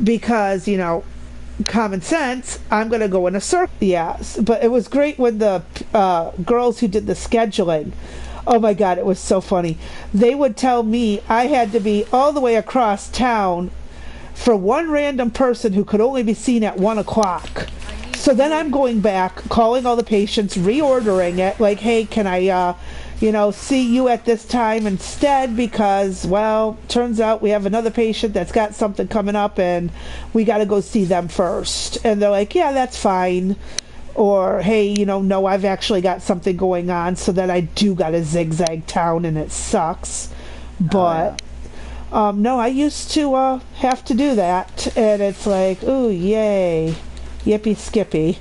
because, common sense, I'm going to go in a circle. Yes, but it was great when the girls who did the scheduling, oh my God, it was so funny. They would tell me I had to be all the way across town for one random person who could only be seen at 1 o'clock. So then I'm going back, calling all the patients, reordering it, like, hey, can I, see you at this time instead, because, well, turns out we have another patient that's got something coming up and we got to go see them first. And they're like, yeah, that's fine. Or, hey, no, I've actually got something going on, so that I do got to zigzag town and it sucks. But, no, I used to have to do that. And it's like, ooh, yay. Yippee skippy.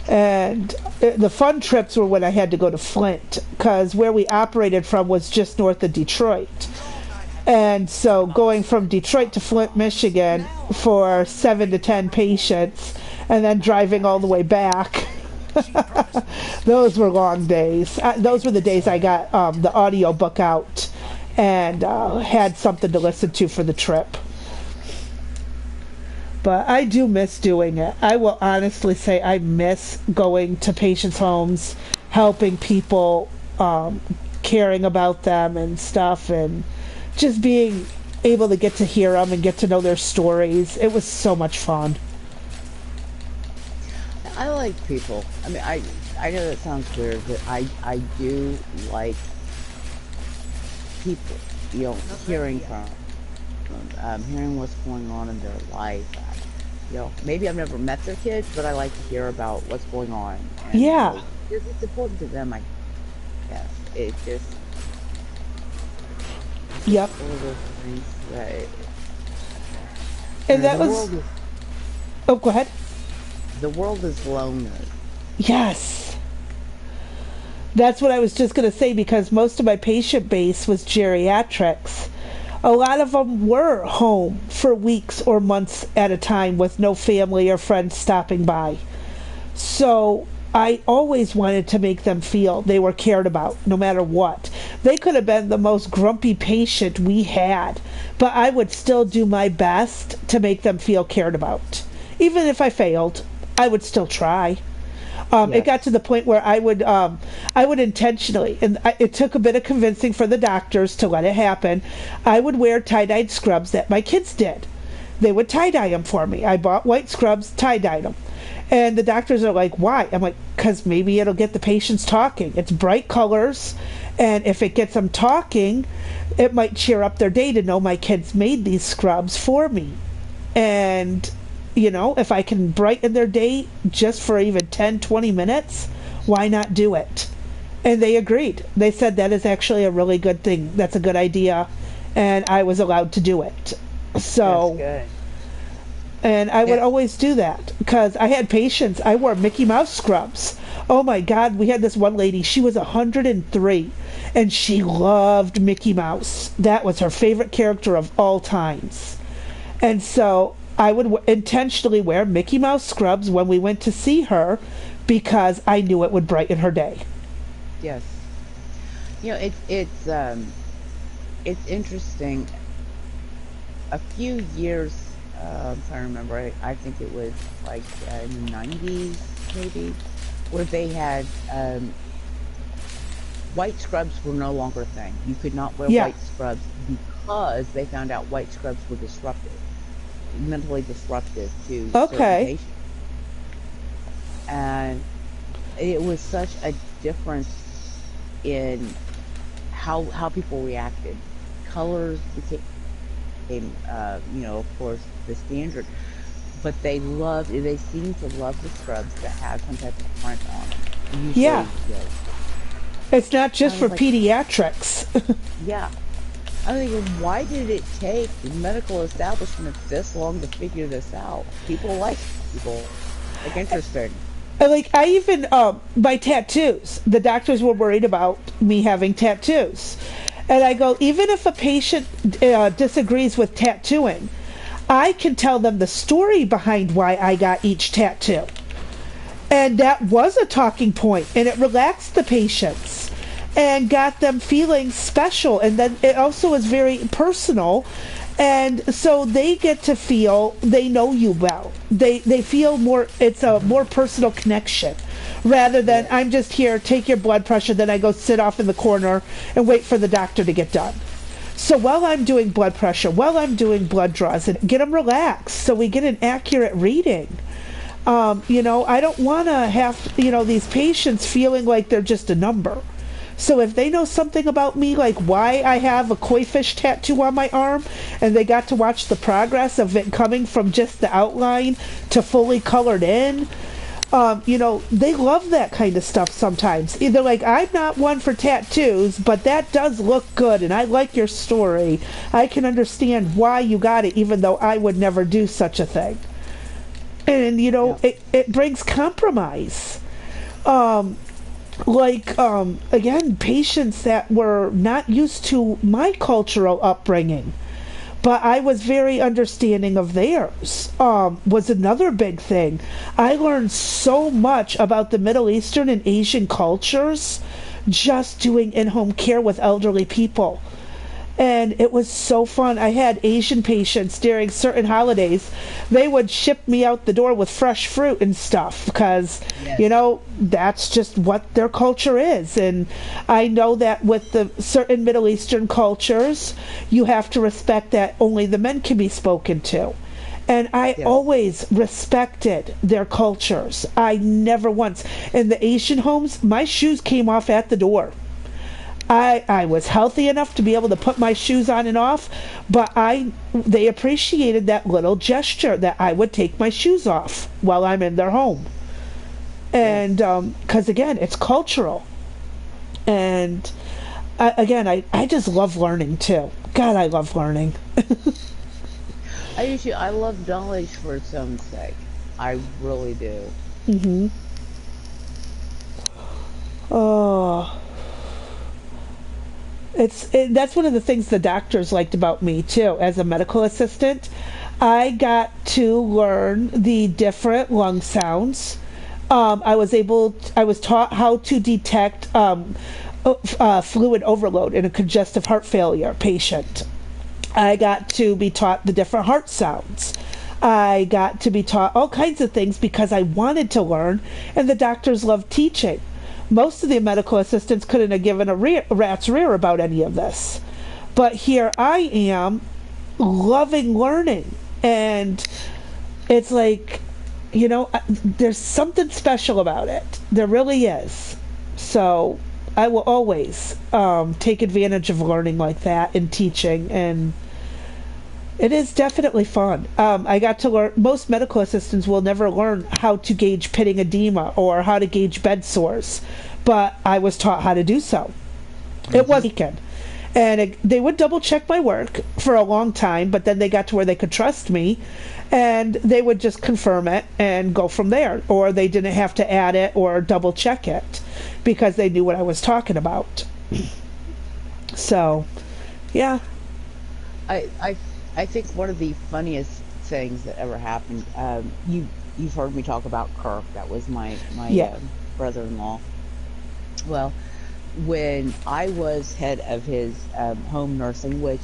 And the fun trips were when I had to go to Flint, because where we operated from was just north of Detroit. And so going from Detroit to Flint, Michigan for 7 to 10 patients and then driving all the way back. Those were long days. Those were the days I got the audio book out and had something to listen to for the trip. But I do miss doing it. I will honestly say I miss going to patients' homes, helping people, caring about them and stuff, and just being able to get to hear them and get to know their stories. It was so much fun. I like people. I mean, I know that sounds weird, but I do like people, hearing from them, hearing what's going on in their life. Maybe I've never met their kids, but I like to hear about what's going on. And yeah. It's important to them, I guess. It's just... Yep. One of those things that... And that was... Oh, go ahead. The world is lonely. Yes. That's what I was just going to say, because most of my patient base was geriatrics. A lot of them were home for weeks or months at a time with no family or friends stopping by. So I always wanted to make them feel they were cared about, no matter what. They could have been the most grumpy patient we had, but I would still do my best to make them feel cared about. Even if I failed, I would still try. Yes. It got to the point where I would intentionally, and it took a bit of convincing for the doctors to let it happen, I would wear tie-dyed scrubs that my kids did. They would tie-dye them for me. I bought white scrubs, tie-dyed them. And the doctors are like, why? I'm like, because maybe it'll get the patients talking. It's bright colors, and if it gets them talking, it might cheer up their day to know my kids made these scrubs for me. And... if I can brighten their day just for even 10, 20 minutes, why not do it? And they agreed. They said that is actually a really good thing. That's a good idea. And I was allowed to do it. So, that's good. And I would always do that because I had patients. I wore Mickey Mouse scrubs. Oh my God, we had this one lady. She was 103 and she loved Mickey Mouse. That was her favorite character of all times. And so I would intentionally wear Mickey Mouse scrubs when we went to see her because I knew it would brighten her day. Yes. It's interesting. A few years, if I remember, I think it was like in the 90s maybe, where they had white scrubs were no longer a thing. You could not wear white scrubs because they found out white scrubs were mentally disruptive to certain patients. And it was such a difference in how people reacted. Colors became, of course, the standard, but they seem to love the scrubs that have some type of print on them. Usually, it's not just for pediatrics. Yeah. I'm thinking, why did it take the medical establishment this long to figure this out? People like interesting. Like, I even, my tattoos, the doctors were worried about me having tattoos. And I go, even if a patient disagrees with tattooing, I can tell them the story behind why I got each tattoo. And that was a talking point, and it relaxed the patients and got them feeling special. And then it also was very personal, And so they get to feel they know you well. They feel more, it's a more personal connection rather than Yes. I'm just here, take your blood pressure, then I go sit off in the corner and wait for the doctor to get done. So while I'm doing blood pressure, while I'm doing blood draws, and get them relaxed so we get an accurate reading. I don't want to have, these patients feeling like they're just a number. So if they know something about me, like why I have a koi fish tattoo on my arm, and they got to watch the progress of it coming from just the outline to fully colored in, they love that kind of stuff sometimes. Either like, I'm not one for tattoos, but that does look good and I like your story. I can understand why you got it, even though I would never do such a thing. And, Yeah. it brings compromise. Um, again, patients that were not used to my cultural upbringing, but I was very understanding of theirs, was another big thing. I learned so much about the Middle Eastern and Asian cultures just doing in-home care with elderly people. And it was so fun. I had Asian patients during certain holidays. They would ship me out the door with fresh fruit and stuff because, Yes. that's just what their culture is. And I know that with the certain Middle Eastern cultures, you have to respect that only the men can be spoken to. And I Yes. always respected their cultures. I never once. In the Asian homes, my shoes came off at the door. I was healthy enough to be able to put my shoes on and off, but they appreciated that little gesture that I would take my shoes off while I'm in their home. Yes. And because again, it's cultural. And again, I just love learning too. God, I love learning. I love knowledge for its own sake. I really do. Hmm. Oh, that's one of the things the doctors liked about me too. As a medical assistant, I got to learn the different lung sounds. I was taught how to detect fluid overload in a congestive heart failure patient. I got to be taught the different heart sounds. I got to be taught all kinds of things because I wanted to learn, and the doctors loved teaching. Most of the medical assistants couldn't have given a rat's rear about any of this. But here I am, loving learning. And it's like, there's something special about it. There really is. So I will always take advantage of learning like that and teaching. And it is definitely fun. I got to learn, most medical assistants will never learn how to gauge pitting edema or how to gauge bed sores, but I was taught how to do so. It was weekend. And they would double check my work for a long time, but then they got to where they could trust me and they would just confirm it and go from there. Or they didn't have to add it or double check it because they knew what I was talking about. So, yeah. I I I think one of the funniest things that ever happened. You've heard me talk about Kirk. That was my Yeah. brother-in-law. Well, when I was head of his home nursing, which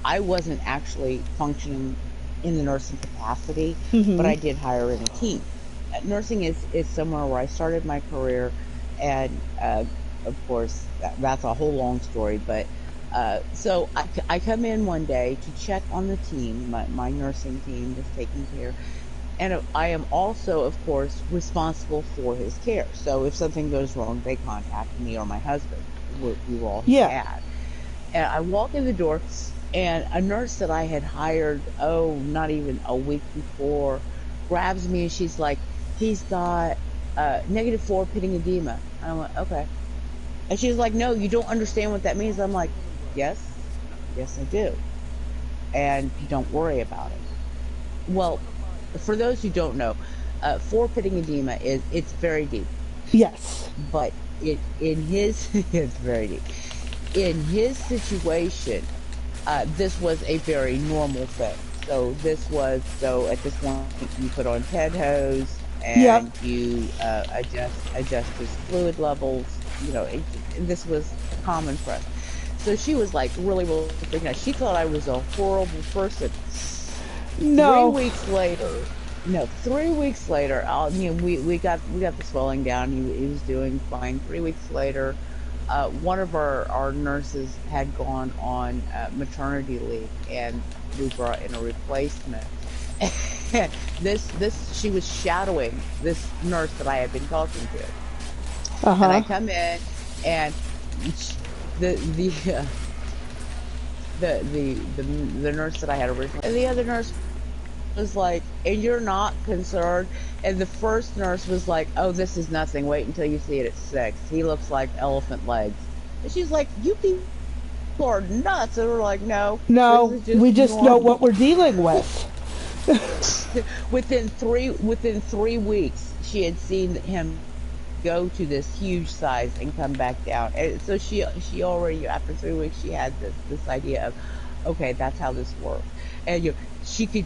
I wasn't actually functioning in the nursing capacity, but Hmm. I did hire in a team. Nursing is somewhere where I started my career, and of course that's a whole long story. But so I come in one day to check on the team, my nursing team is taking care, and I am also, of course, responsible for his care. So if something goes wrong, they contact me or my husband. We were all his Yeah. dad. And I walk in the door, and a nurse that I had hired, oh, not even a week before, grabs me and she's like, he's got -4 pitting edema. And I went, okay. And she's like, no, you don't understand what that means. I'm like, yes, yes, I do. And don't worry about it. Well, for those who don't know, 4 pitting edema it's very deep, Yes. but in his it's very deep. In his situation, this was a very normal thing. So at this point you put on TED hose Yep. and you adjust his fluid levels. This was common for us. so she was like really, really freaking out. She thought I was a horrible person. three No. weeks later, no, 3 weeks later, we got the swelling down. He was doing fine. 3 weeks later, one of our nurses had gone on maternity leave, and we brought in a replacement. This she was shadowing this nurse that I had been talking to, and I Uh-huh. come in, and the the uh, the nurse that I had originally, and the other nurse was like, and you're not concerned. And the first nurse was like, oh, this is nothing. Wait until you see it at 6. He looks like elephant legs. And she's like, you people are nuts. And we're like, no, this No, is we just just know what normal. we're dealing with. Within 3 weeks, she had seen him go to this huge size and come back down. And so she already, after 3 weeks, she had this idea of, okay, that's how this works. And she could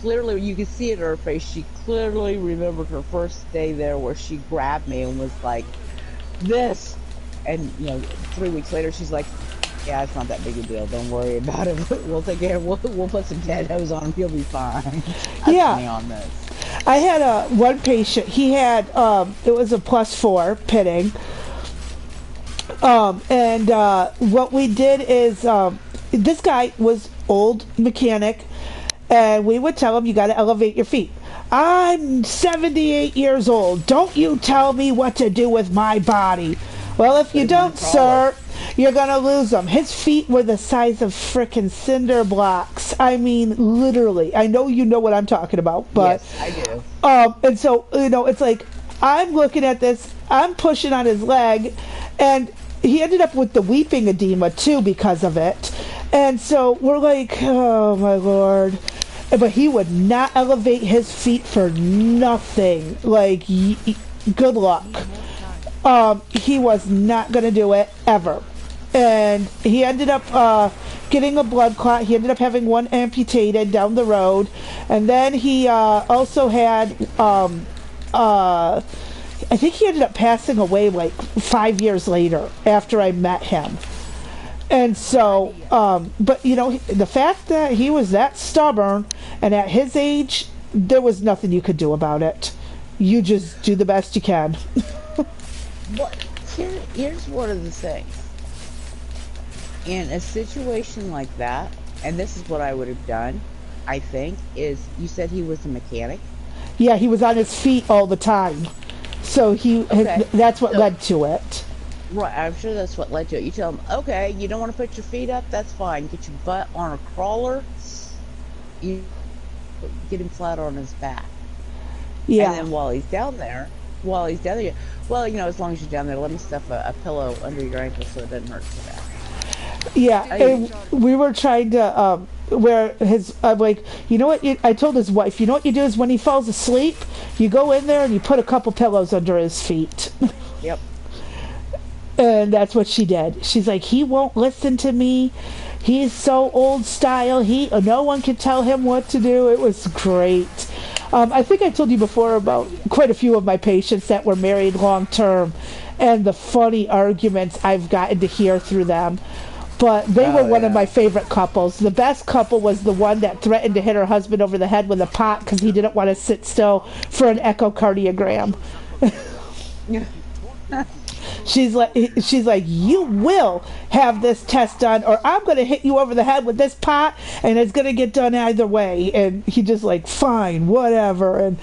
clearly, you could see it in her face, she clearly remembered her first day there, where she grabbed me and was like, this. And 3 weeks later, she's like, yeah, it's not that big a deal, don't worry about it. We'll take care, we'll put some Tedros on him, he'll be fine. That's me Yeah. on this. I had one patient. He had it was a +4 pitting. And what we did is this guy was old mechanic, and we would tell him, you got to elevate your feet. I'm 78 years old. Don't you tell me what to do with my body. Well, if Put you him on a don't, crawler. sir, you're going to lose them. His feet were the size of frickin' cinder blocks. I mean, literally. I know you know what I'm talking about, but Yes, I do. and so it's like I'm looking at this, I'm pushing on his leg, and he ended up with the weeping edema too because of it. And so we're like, oh my lord. But he would not elevate his feet for nothing. Like, good luck. He was not going to do it ever. And he ended up getting a blood clot. He ended up having one amputated down the road. And then he also had, I think he ended up passing away like 5 years later after I met him. And so, but the fact that he was that stubborn, and at his age, there was nothing you could do about it. You just do the best you can. But here's one of the things. In a situation like that, and this is what I would have done, I think, is, you said he was a mechanic? Yeah, he was on his feet all the time. So Okay. that's what So, led to it. right, I'm sure that's what led to it. You tell him, okay, you don't want to put your feet up, that's fine. Get your butt on a crawler, you get him flat on his back. And Yeah. then while he's down there, well, as long as you're down there, let me stuff a pillow under your ankle so it doesn't hurt so bad. Yeah, I, and we were trying to where his I'm like, you know what? I told his wife, you know what you do is when he falls asleep, you go in there and you put a couple pillows under his feet. yep. And that's what she did. She's like, he won't listen to me. He's so old style. No one can tell him what to do. It was great. I think I told you before about quite a few of my patients that were married long term, and the funny arguments I've gotten to hear through them. But they were Oh, one of my yeah. favorite couples. The best couple was the one that threatened to hit her husband over the head with a pot because he didn't want to sit still for an echocardiogram. She's like, you will have this test done, or I'm going to hit you over the head with this pot, and it's going to get done either way. And he just like, fine, whatever. And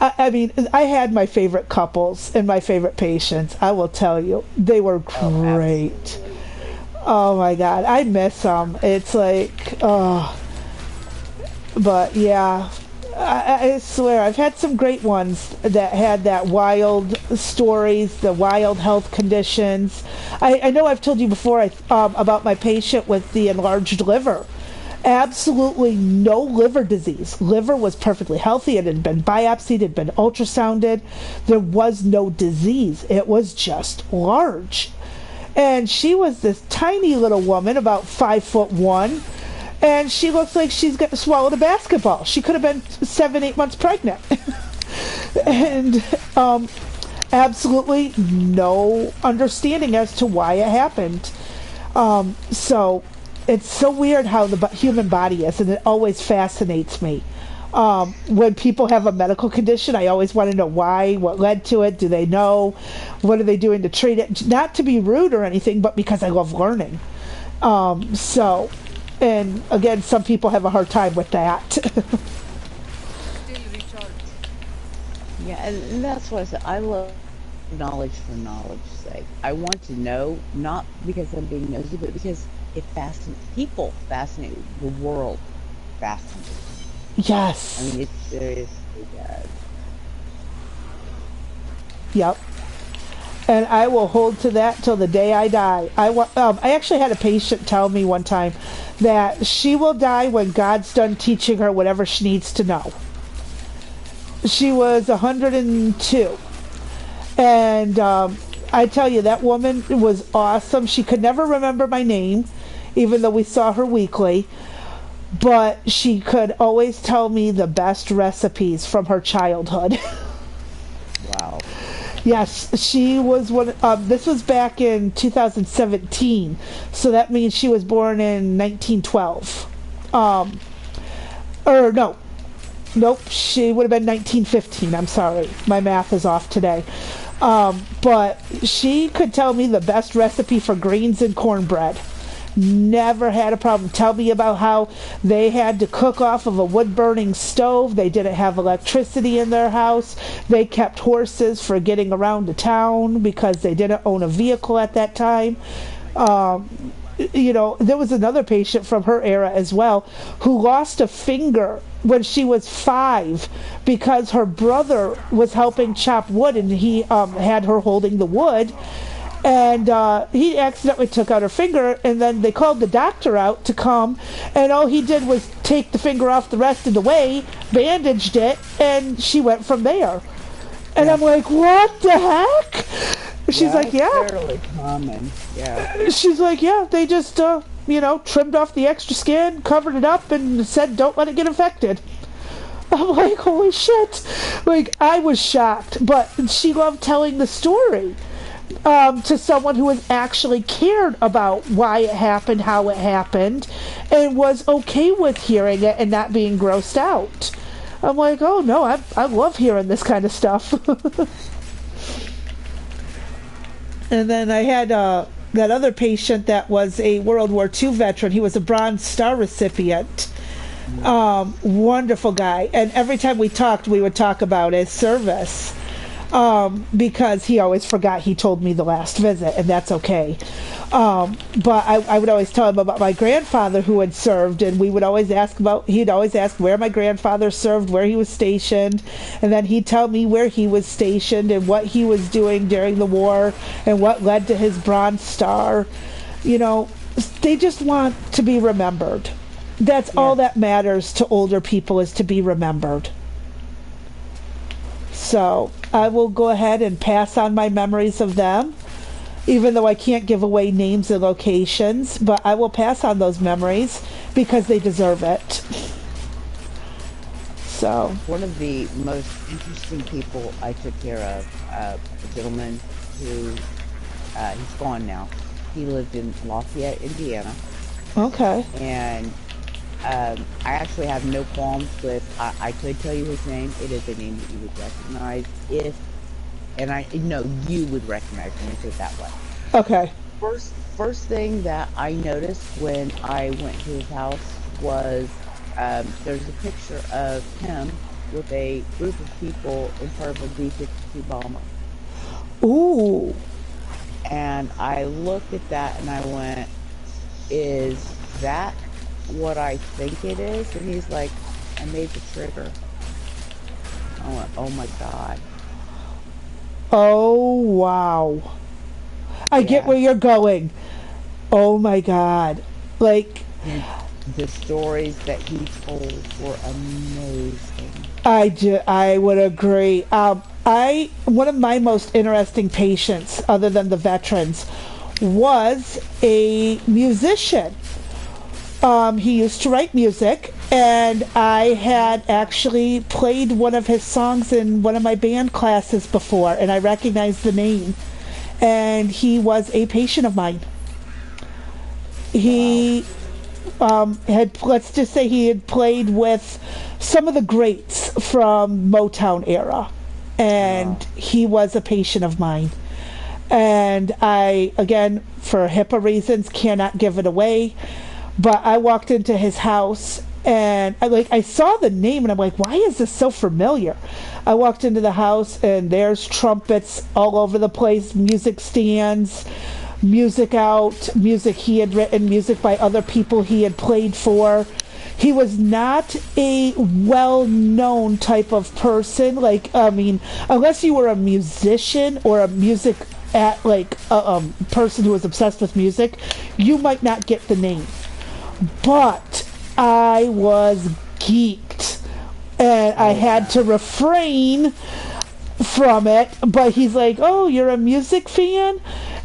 I mean, I had my favorite couples and my favorite patients. I will tell you, they were Oh, great. absolutely. Oh my God, I miss them. It's like, oh, but yeah. I swear, I've had some great ones that had that wild stories, the wild health conditions. I know I've told you before about my patient with the enlarged liver. Absolutely no liver disease. Liver was perfectly healthy. It had been biopsied, it had been ultrasounded. There was no disease. It was just large. And she was this tiny little woman, about 5'1", and she looks like she's got swallowed a basketball. She could have been 7, 8 months pregnant. And absolutely no understanding as to why it happened. So it's so weird how the human body is, and it always fascinates me. When people have a medical condition, I always want to know why, what led to it, do they know, what are they doing to treat it? Not to be rude or anything, but because I love learning. So, and again, some people have a hard time with that. Yeah, and that's what I said. I love knowledge for knowledge's sake. I want to know, not because I'm being nosy, but because it fascinates people, fascinate the world, fascinates. I Yes. mean, it seriously does. Yep. And I will hold to that till the day I die. I actually had a patient tell me one time that she will die when God's done teaching her whatever she needs to know. She was 102, and I tell you, that woman was awesome. She could never remember my name, even though we saw her weekly, but she could always tell me the best recipes from her childhood. Wow. Yes, she was one. This was back in 2017, so that means she was born in 1912. Or no, nope, she would have been 1915. I'm sorry, my math is off today. But she could tell me the best recipe for greens and cornbread. Never had a problem. Tell me about how they had to cook off of a wood burning stove. They didn't have electricity in their house. They kept horses for getting around to town because they didn't own a vehicle at that time. There was another patient from her era as well who lost a finger when she was 5 because her brother was helping chop wood, and he had her holding the wood, and he accidentally took out her finger, and then they called the doctor out to come, and all he did was take the finger off the rest of the way, bandaged it, and she went from there. And Yeah. I'm like, what the heck? She's Yeah, like, it's yeah. fairly common. Yeah. She's like, yeah, they just, trimmed off the extra skin, covered it up, and said, don't let it get infected. I'm like, holy shit. Like, I was shocked, but she loved telling the story to someone who has actually cared about why it happened, how it happened, and was okay with hearing it and not being grossed out. I'm like, oh no, I love hearing this kind of stuff. And then I had that other patient that was a World War II veteran. He was a Bronze Star recipient. Wonderful guy. And every time we talked, we would talk about his service. Because he always forgot he told me the last visit, and that's okay. But I would always tell him about my grandfather who had served, and he'd always ask where my grandfather served, where he was stationed, and then he'd tell me where he was stationed and what he was doing during the war and what led to his Bronze Star. They just want to be remembered. That's all that matters to older people, is to be remembered. So I will go ahead and pass on my memories of them, even though I can't give away names and locations, but I will pass on those memories because they deserve it. So One of the most interesting people I took care of, a gentleman who, he's gone now. He lived in Lafayette, Indiana. okay. And I actually have no qualms with, I could tell you his name. It is a name that you would recognize and I know you would recognize him, put it that way. Okay. First thing that I noticed when I went to his house was there's a picture of him with a group of people in front of a B-52 bomber. Ooh. And I looked at that and I went, is that what I think it is? And he's like, I made the trigger. I went, oh my God. Oh, wow. I get where you're going. Oh my God. Like, And the stories that he told were amazing. I would agree. One of my most interesting patients, other than the veterans, was a musician. He used to write music, and I had actually played one of his songs in one of my band classes before, and I recognized the name. And he was a patient of mine. Wow. He had, let's just say, he had played with some of the greats from Motown era, and Wow. he was a patient of mine. And I, again, for HIPAA reasons, cannot give it away. But I walked into his house and I saw the name and I'm like, why is this so familiar? I walked into the house and there's trumpets all over the place, music stands, music out, music he had written, music by other people he had played for. He was not a well-known type of person. Like, I mean, unless you were a musician or a music at like a person who was obsessed with music, you might not get the name. But I was geeked, and I Oh had yeah. to refrain from it. But he's like, "Oh, you're a music fan,"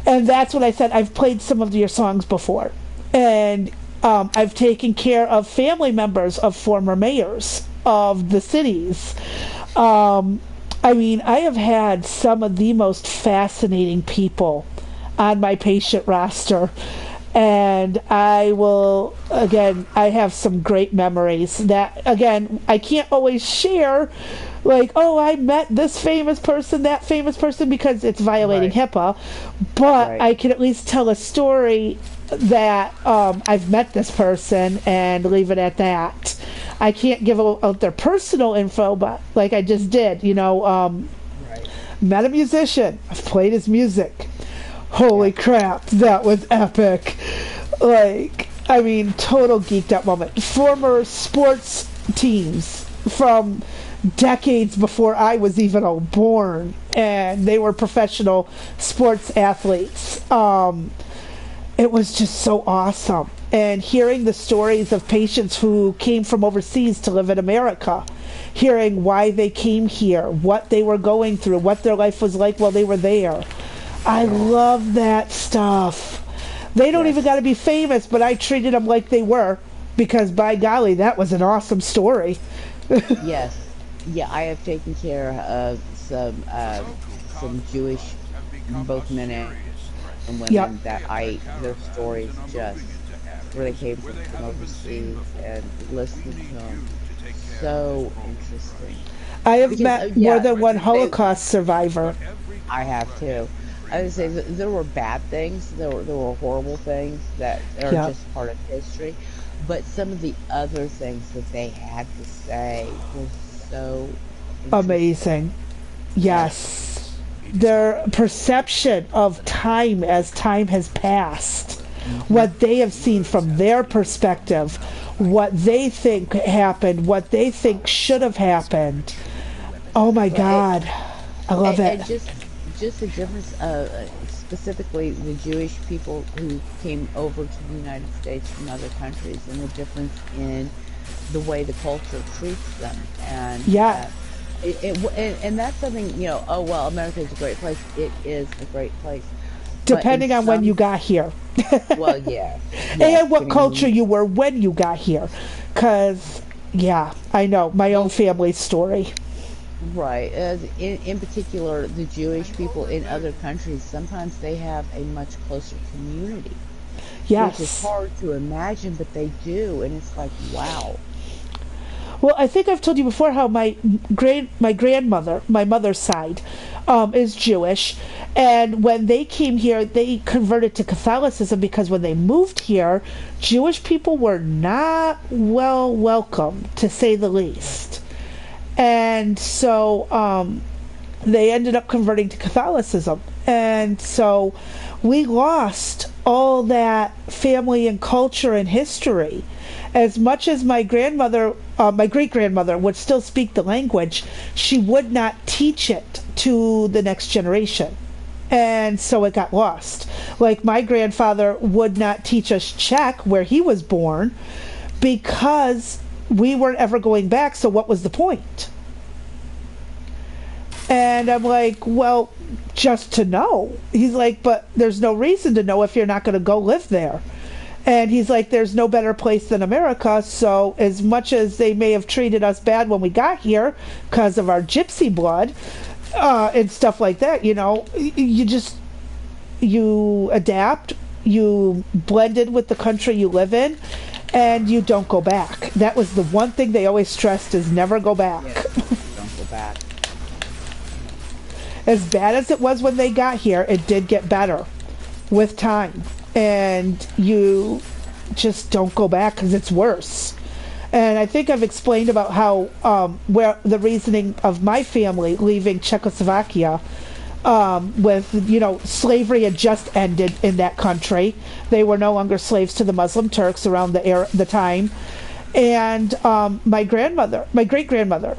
and that's what I said. I've played some of your songs before, and I've taken care of family members of former mayors of the cities. Um, I mean, I have had some of the most fascinating people on my patient roster. And I will, again, I have some great memories that, again, I can't always share. Like, oh, I met this famous person, that famous person, because it's violating Right. HIPAA. But Right. I can at least tell a story that I've met this person and leave it at that. I can't give out their personal info, but like I just did, Right. met a musician. I've played his music. Yeah. Holy crap, that was epic. Like, I mean, total geeked out moment. Former sports teams from decades before I was even born, and they were professional sports athletes. It was just so awesome. And hearing the stories of patients who came from overseas to live in America, hearing why they came here, what they were going through, what their life was like while they were there. I Yes. love that stuff. They don't even Yes. got to be famous, but I treated them like they were because, by golly, that was an awesome story. Yes. Yeah, I have taken care of some Jewish, both men and Yep, women that I their stories just where they came from overseas and listening to them so interesting I have because met more yeah than one they Holocaust survivor. I have too. I would say that there were bad things, there were horrible things that are Yep, just part of history, but some of the other things that they had to say was so interesting. amazing. Yes, Yes, their perception of time as time has passed, hmm, what they have seen from their perspective, what they think happened, what they think should have happened. Oh my right. And, God, I love it. and just the difference, specifically the Jewish people who came over to the United States from other countries, and the difference in the way the culture treats them, and Yeah, and that's something Oh well, America is a great place. It is a great place, but in depending on when you some, got here. well, yes, yes, And what depending on culture when, you were when you got here. Because, yeah, I know my own well, family's story. right. In particular, the Jewish people in other countries sometimes they have a much closer community, which is Yes. hard to imagine, but they do, and it's like wow. Well, I think I've told you before how my grandmother, my mother's side, is Jewish, and when they came here, they converted to Catholicism because when they moved here, Jewish people were not well welcome, to say the least. And so they ended up converting to Catholicism. And so we lost all that family and culture and history. As much as my grandmother, my great grandmother, would still speak the language, she would not teach it to the next generation. And so it got lost. Like my grandfather would not teach us Czech, where he was born, because we weren't ever going back. So what was the point? And I'm like, well, just to know. He's like, but there's no reason to know if you're not going to go live there. And he's like, there's no better place than America. So, as much as they may have treated us bad when we got here because of our gypsy blood and stuff like that, you just, you adapt, you blend in with the country you live in, and you don't go back. That was the one thing they always stressed, is never go back. Yes. Don't go back. As bad as it was when they got here, it did get better with time. And you just don't go back because it's worse. And I think I've explained about how where the reasoning of my family leaving Czechoslovakia, with, slavery had just ended in that country. They were no longer slaves to the Muslim Turks around the time. And my great grandmother,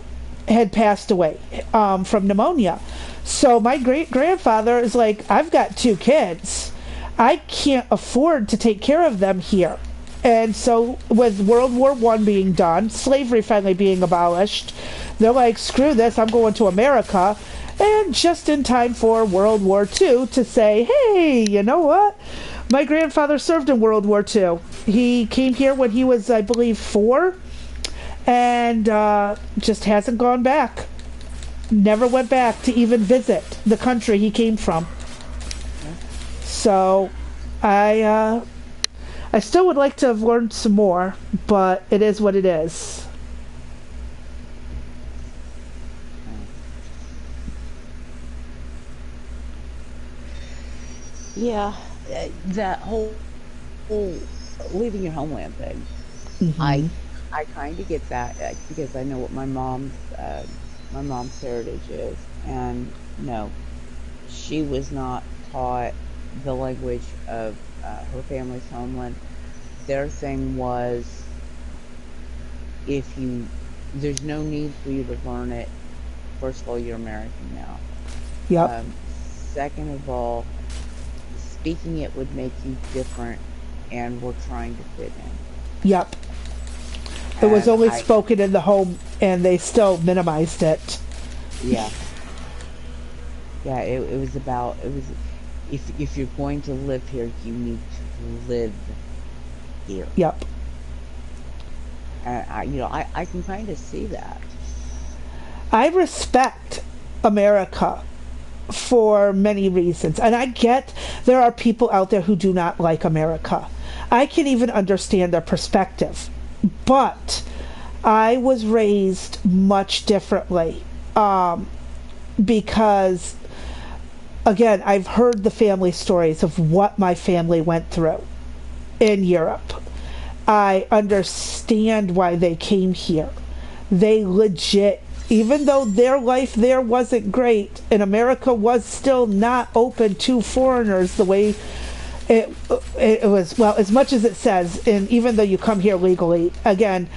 had passed away from pneumonia. So my great grandfather is like, I've got 2 kids. I can't afford to take care of them here. And so with World War I being done, slavery finally being abolished, they're like, screw this, I'm going to America. And just in time for World War II to say, hey, you know what? My grandfather served in World War II. He came here when he was, I believe, 4, and just hasn't gone back. Never went back to even visit the country he came from. So I still would like to have learned some more, but it is what it is. Yeah, that whole leaving your homeland thing. Mm-hmm. I kind of get that, because I know what my mom's heritage is, and no, she was not taught the language of her family's homeland. Their thing was, there's no need for you to learn it. First of all, you're American now. Yep. Second of all, speaking it would make you different, and we're trying to fit in. Yep. It was And only spoken in the home, and they still minimized it. Yeah. Yeah, it was about, if you're going to live here, you need to live here. Yep. And I can kind of see that. I respect America for many reasons. And I get there are people out there who do not like America. I can even understand their perspective. But I was raised much differently, because, again, I've heard the family stories of what my family went through in Europe. I understand why they came here. They legit, even though their life there wasn't great, and America was still not open to foreigners the way it was, well, as much as it says, and even though you come here legally, again,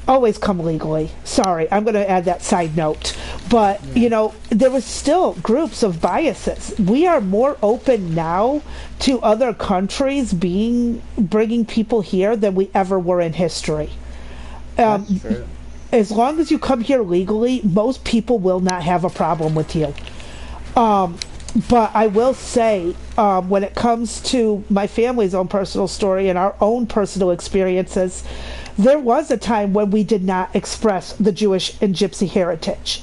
always come legally. Sorry, I'm going to add that side note. But, there was still groups of biases. We are more open now to other countries bringing people here than we ever were in history. That's true. As long as you come here legally, most people will not have a problem with you. But I will say, when it comes to my family's own personal story and our own personal experiences, there was a time when we did not express the Jewish and Gypsy heritage.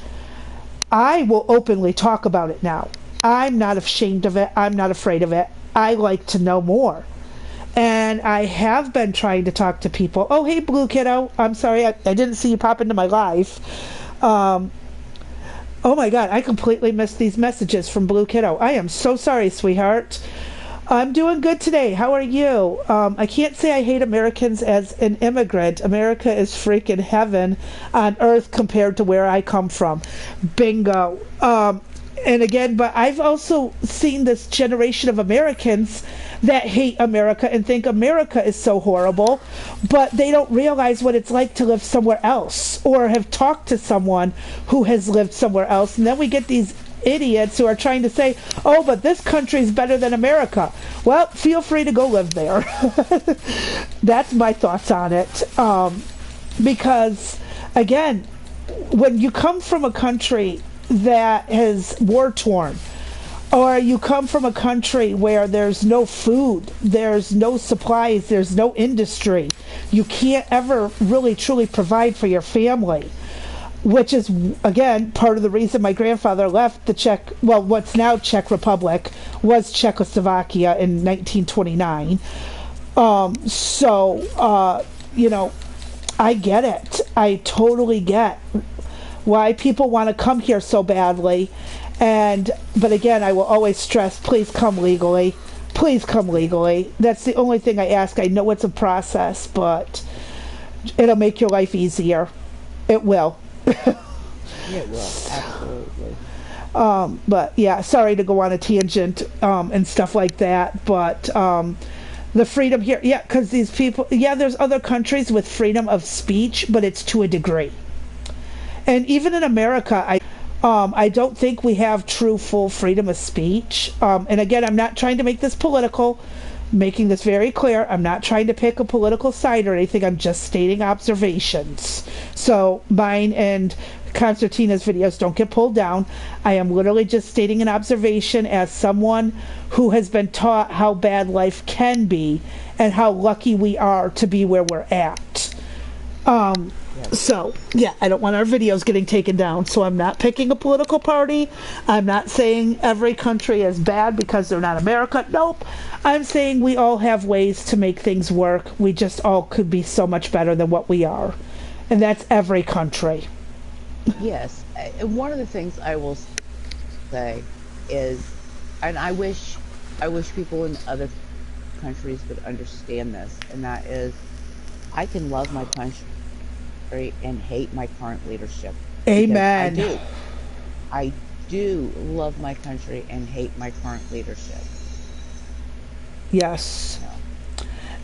I will openly talk about it now. I'm not ashamed of it. I'm not afraid of it. I like to know more. And I have been trying to talk to people. Oh, hey, Blue Kiddo. I'm sorry, I didn't see you pop into my live. Oh my God, I completely missed these messages from Blue Kiddo. I am so sorry, sweetheart. I'm doing good today. How are you? I can't say I hate Americans as an immigrant. America is freaking heaven on earth compared to where I come from. Bingo. And again, but I've also seen this generation of Americans that hate America and think America is so horrible, but they don't realize what it's like to live somewhere else or have talked to someone who has lived somewhere else. And then we get these idiots who are trying to say, oh, but this country is better than America. Well, feel free to go live there. That's my thoughts on it. Because, again, when you come from a country that is war-torn, or you come from a country where there's no food, there's no supplies, there's no industry, you can't ever really truly provide for your family. which is, again, part of the reason my grandfather left the what's now Czech Republic, was Czechoslovakia in 1929. You know, I get it. I totally get why people want to come here so badly. But again, I will always stress, please come legally. Please come legally. That's the only thing I ask. I know it's a process, but it'll make your life easier. It will. It will, absolutely. But yeah, sorry to go on a tangent and stuff like that. But the freedom here, yeah, because these people, yeah, there's other countries with freedom of speech, but it's to a degree. And even in America, I don't think we have true full freedom of speech. And again, I'm not trying to make this political, making this very clear. I'm not trying to pick a political side or anything. I'm just stating observations. So mine and Concertina's videos don't get pulled down. I am literally just stating an observation as someone who has been taught how bad life can be and how lucky we are to be where we're at. So, yeah, I don't want our videos getting taken down. So I'm not picking a political party. I'm not saying every country is bad because they're not America. Nope. I'm saying we all have ways to make things work. We just all could be so much better than what we are. And that's every country. Yes. One of the things I will say is, and I wish people in other countries would understand this, and that is, I can love my country and hate my current leadership. Amen. I do love my country and hate my current leadership. Yes.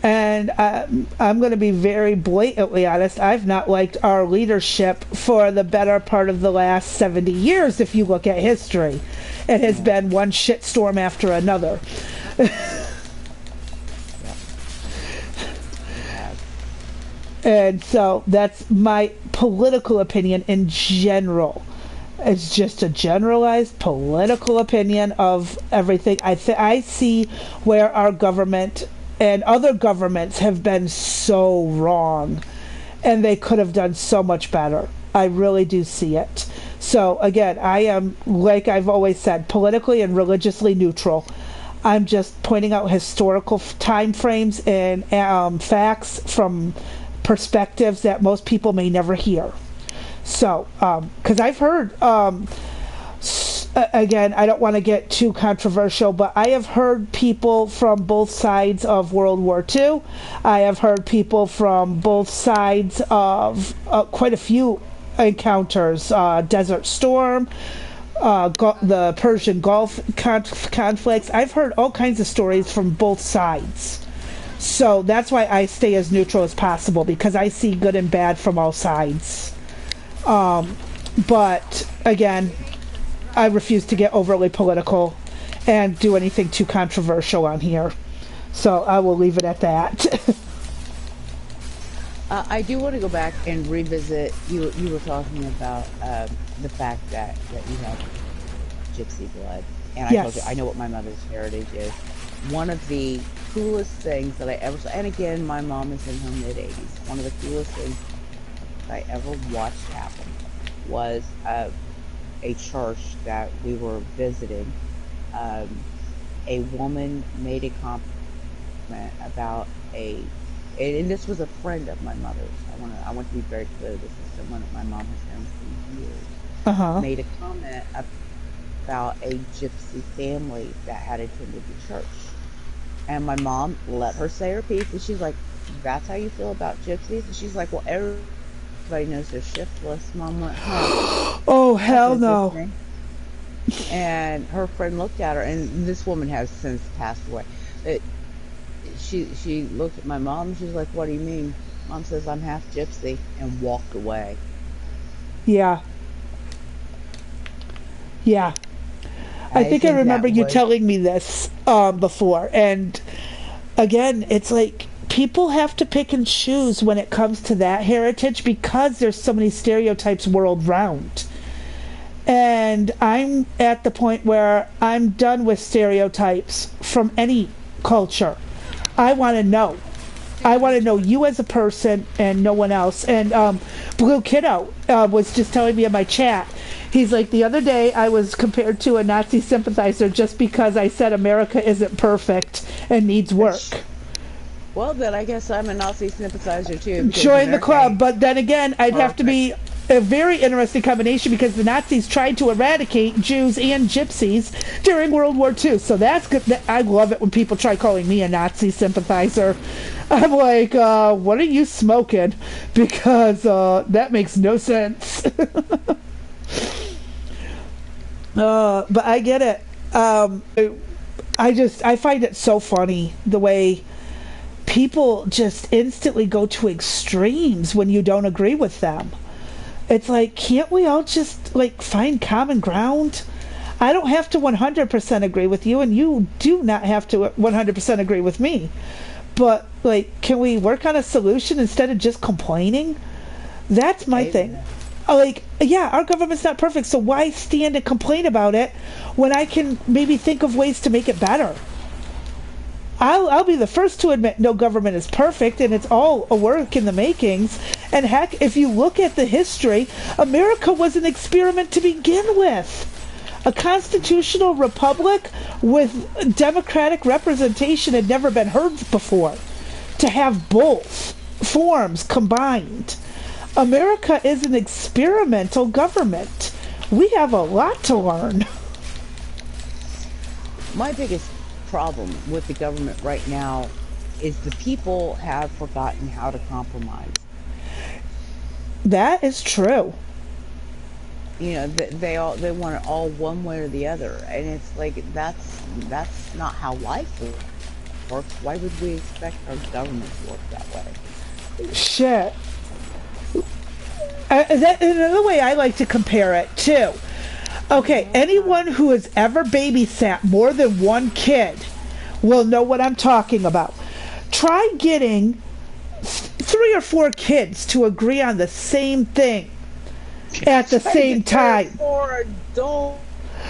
And I'm going to be very blatantly honest. I've not liked our leadership for the better part of the last 70 years, if you look at history. It has been one shitstorm after another. And so that's my political opinion in general. It's just a generalized political opinion of everything. I see where our government and other governments have been so wrong, and they could have done so much better. I really do see it. So again, I am, like I've always said, politically and religiously neutral. I'm just pointing out historical time frames and facts from perspectives that most people may never hear. So, because I've heard, again, I don't want to get too controversial, but I have heard people from both sides of World War II. I have heard people from both sides of quite a few encounters, Desert Storm, the Persian Gulf conflicts. I've heard all kinds of stories from both sides. So that's why I stay as neutral as possible, because I see good and bad from all sides. But again, I refuse to get overly political and do anything too controversial on here. So I will leave it at that. I do want to go back and revisit. You were talking about the fact that you have gypsy blood, and I told you I know what my mother's heritage is. One of the coolest things that I ever saw, and again, my mom is in her mid-80s. One of the coolest things I ever watched happen was a church that we were visiting. A woman made a comment about and this was a friend of my mother's. I want to be very clear. This is someone that my mom has known for years. Made a comment about a gypsy family that had attended the church. And my mom let her say her piece, and she's like, "That's how you feel about gypsies?" And she's like, "Well, everybody knows they're shiftless." Mom went, "Huh? Oh, hell no!" And her friend looked at her, and this woman has since passed away. She looked at my mom, and she's like, "What do you mean?" Mom says, "I'm half gypsy," and walked away. Yeah. Yeah. I think I remember you telling me this before. And again, it's like people have to pick and choose when it comes to that heritage, because there's so many stereotypes world round. And I'm at the point where I'm done with stereotypes from any culture. I want to know. I want to know you as a person and no one else. And Blue Kiddo was just telling me in my chat. He's like, the other day I was compared to a Nazi sympathizer just because I said America isn't perfect and needs work. Well, then I guess I'm a Nazi sympathizer too. Because Join the America club. ain't But then again, I'd have to perfect. be a very interesting combination because the Nazis tried to eradicate Jews and Gypsies during World War II. So that's good. I love it when people try calling me a Nazi sympathizer. I'm like, what are you smoking? Because that makes no sense. But I get it. I find it so funny the way people just instantly go to extremes when you don't agree with them. It's like, can't we all just like find common ground? I don't have to 100% agree with you, and you do not have to 100% agree with me. But like, can we work on a solution instead of just complaining? That's my thing. Amen. Like, yeah, our government's not perfect, so why stand and complain about it when I can maybe think of ways to make it better? I'll be the first to admit no government is perfect and it's all a work in the makings. And heck, if you look at the history, America was an experiment to begin with. A constitutional republic with democratic representation had never been heard before. To have both forms combined. America is an experimental government. We have a lot to learn. My biggest problem with the government right now is the people have forgotten how to compromise. That is true. You know, they want it all one way or the other, and it's like that's not how life works. Why would we expect our government to work that way? Shit. Another way I like to compare it too. Okay, anyone who has ever babysat more than one kid will know what I'm talking about. Try getting 3 or 4 kids to agree on the same thing at the same time. For adults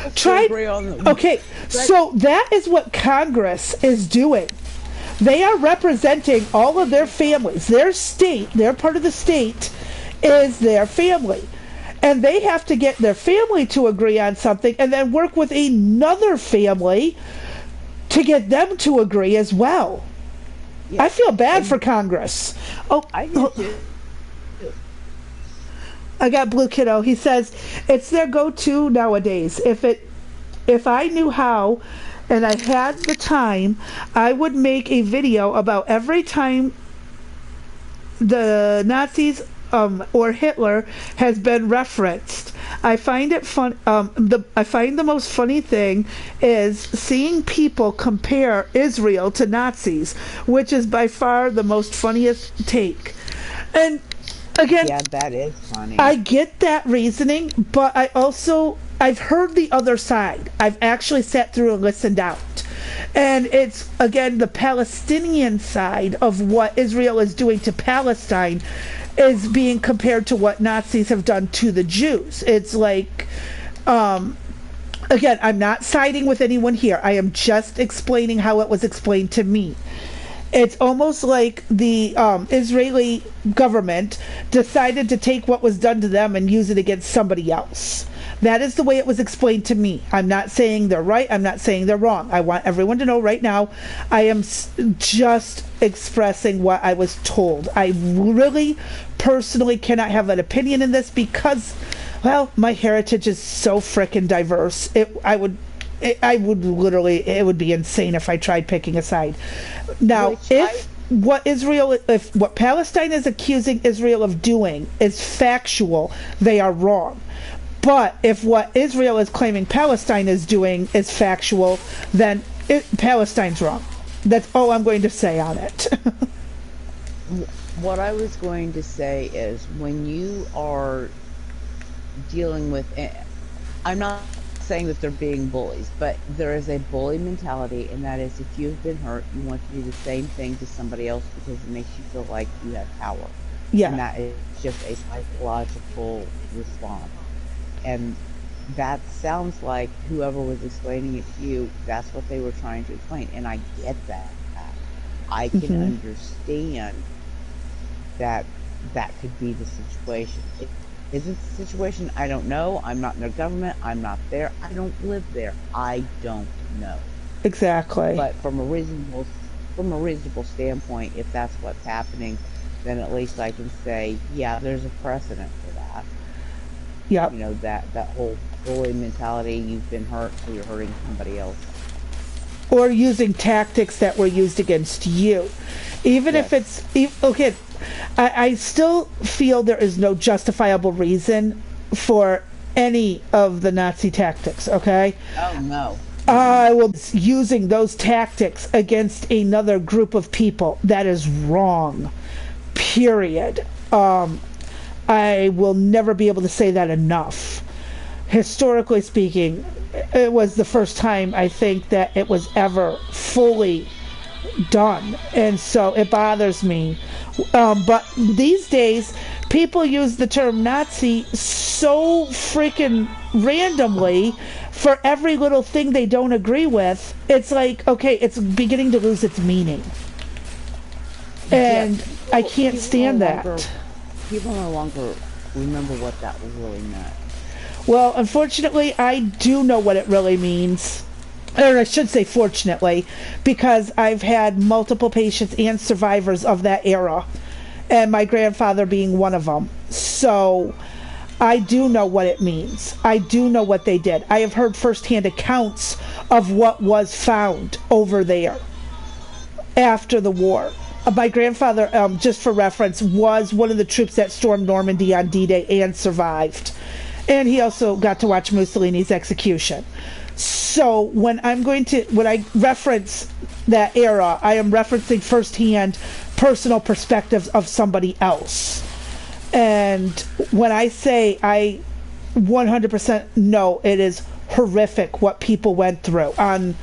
to Try. agree on them. Okay, so that is what Congress is doing. They are representing all of their families. Their state, their part of the state, is their family. And they have to get their family to agree on something and then work with another family to get them to agree as well. Yeah, I feel bad and for Congress. Oh, I do too. I got Blue Kiddo. He says it's their go-to nowadays. If I knew how and I had the time, I would make a video about every time the Nazis or Hitler has been referenced. I find it fun. I find the most funny thing is seeing people compare Israel to Nazis, which is by far the most funniest take. And again, Yeah, that is funny. I get that reasoning, but I've heard the other side. I've actually sat through and listened out. And it's, again, the Palestinian side of what Israel is doing to Palestine is being compared to what Nazis have done to the Jews. It's like, again, I'm not siding with anyone here. I am just explaining how it was explained to me. It's almost like the Israeli government decided to take what was done to them and use it against somebody else. That is the way it was explained to me. I'm not saying they're right. I'm not saying they're wrong. I want everyone to know right now, I am just expressing what I was told. I really personally cannot have an opinion in this because, well, my heritage is so frickin' diverse. I would literally, it would be insane if I tried picking a side. Now, Which if what Palestine is accusing Israel of doing is factual, they are wrong. But if what Israel is claiming Palestine is doing is factual, then Palestine's wrong. That's all I'm going to say on it. What I was going to say is when you are dealing with, I'm not saying that they're being bullies, but there is a bully mentality, and that is if you've been hurt, you want to do the same thing to somebody else because it makes you feel like you have power. And Yeah. that is just a psychological response. And that sounds like whoever was explaining it to you, that's what they were trying to explain. And I get that. I can Hmm. understand that that could be the situation. Is it the situation? I don't know. I'm not in their government. I'm not there. I don't live there. I don't know. Exactly. But from a reasonable standpoint, if that's what's happening, then at least I can say, yeah, there's a precedent for that. Yep. That whole bully mentality. You've been hurt, so you're hurting somebody else. Or using tactics that were used against you. Even if Yes. it's. Okay, I still feel there is no justifiable reason for any of the Nazi tactics, okay? Oh no. Mm-mm. I will using those tactics against another group of people. That is wrong. Period. I will never be able to say that enough. Historically speaking, it was the first time I think that it was ever fully done, and so it bothers me. But these days, people use the term Nazi so freaking randomly for every little thing they don't agree with. It's like, okay, it's beginning to lose its meaning, Yeah, and I people can't people no stand longer that. people no longer remember what that really meant. Well, unfortunately, I do know what it really means. Or I should say, fortunately, because I've had multiple patients and survivors of that era, and my grandfather being one of them. So I do know what it means. I do know what they did. I have heard firsthand accounts of what was found over there after the war. My grandfather, just for reference, was one of the troops that stormed Normandy on D-Day and survived. And he also got to watch Mussolini's execution. So when I reference that era, I am referencing firsthand personal perspectives of somebody else. And when I say I 100% know it is horrific what people went through on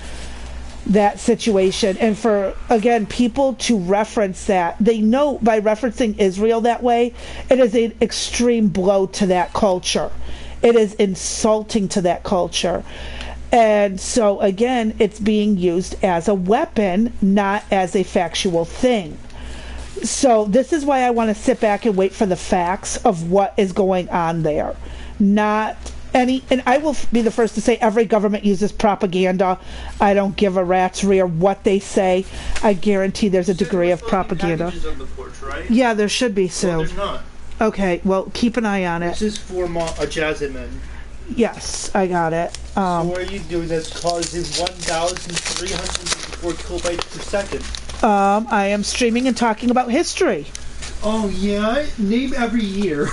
that situation, and for again people to reference that, they know by referencing Israel that way, it is an extreme blow to that culture. It is insulting to that culture. And so again, it's being used as a weapon, not as a factual thing. So this is why I want to sit back and wait for the facts of what is going on there. Not any, and I will be the first to say every government uses propaganda. I don't give a rat's rear what they say. I guarantee there's a degree of propaganda. Packages on the porch, right? Yeah, there should be, Well, Sue. there's not. Okay, well, keep an eye on This it. is for a Jasmine. Yes, I got it. So what are you doing that's causing 1,354 kilobytes per second? I am streaming and talking about history. Oh yeah? Name every year.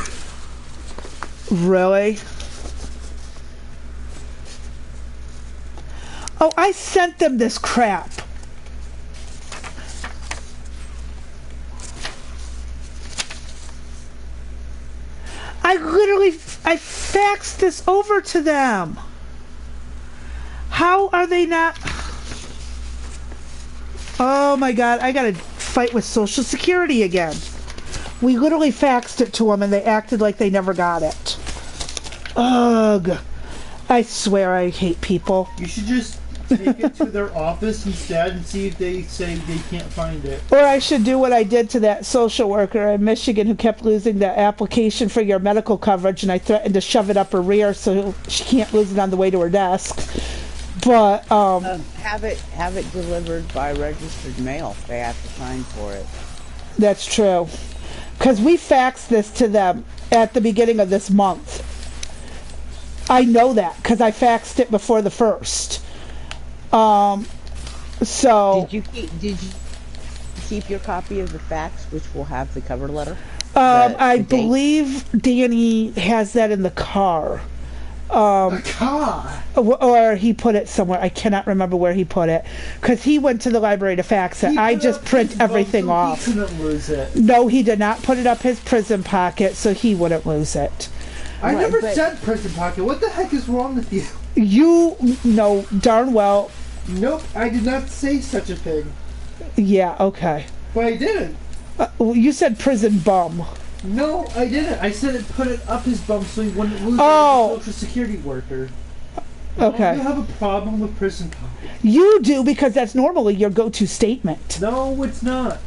Really? Oh, I sent them this crap. I faxed this over to them. How are they not? Oh my god, I gotta fight with Social Security again. We literally faxed it to them and they acted like they never got it. Ugh. I swear I hate people. You should just take it to their office instead and see if they say they can't find it. Or I should do what I did to that social worker in Michigan who kept losing the application for your medical coverage, and I threatened to shove it up her rear so she can't lose it on the way to her desk. But Have it delivered by registered mail. They have to sign for it. that's true. Because we faxed this to them at the beginning of this month. I know that because I faxed it before the 1st. So Did you keep your copy of the fax, which will have the cover letter? I The date? believe Danny has that in the car. God! Or he put it somewhere. I cannot remember where he put it because he went to the library to fax it. I just print everything off. He couldn't lose it. No, he did not put it up his prison pocket, so he wouldn't lose it. I Right, never but- said prison pocket. What the heck is wrong with you? You know darn well. Nope, I did not say such a thing. Yeah, okay. But I didn't. You said prison bum. No, I didn't. I said it put it up his bum so he wouldn't lose it Oh. as a social security worker. Okay. You have a problem with prison talk. You do, because that's normally your go-to statement. No, it's not.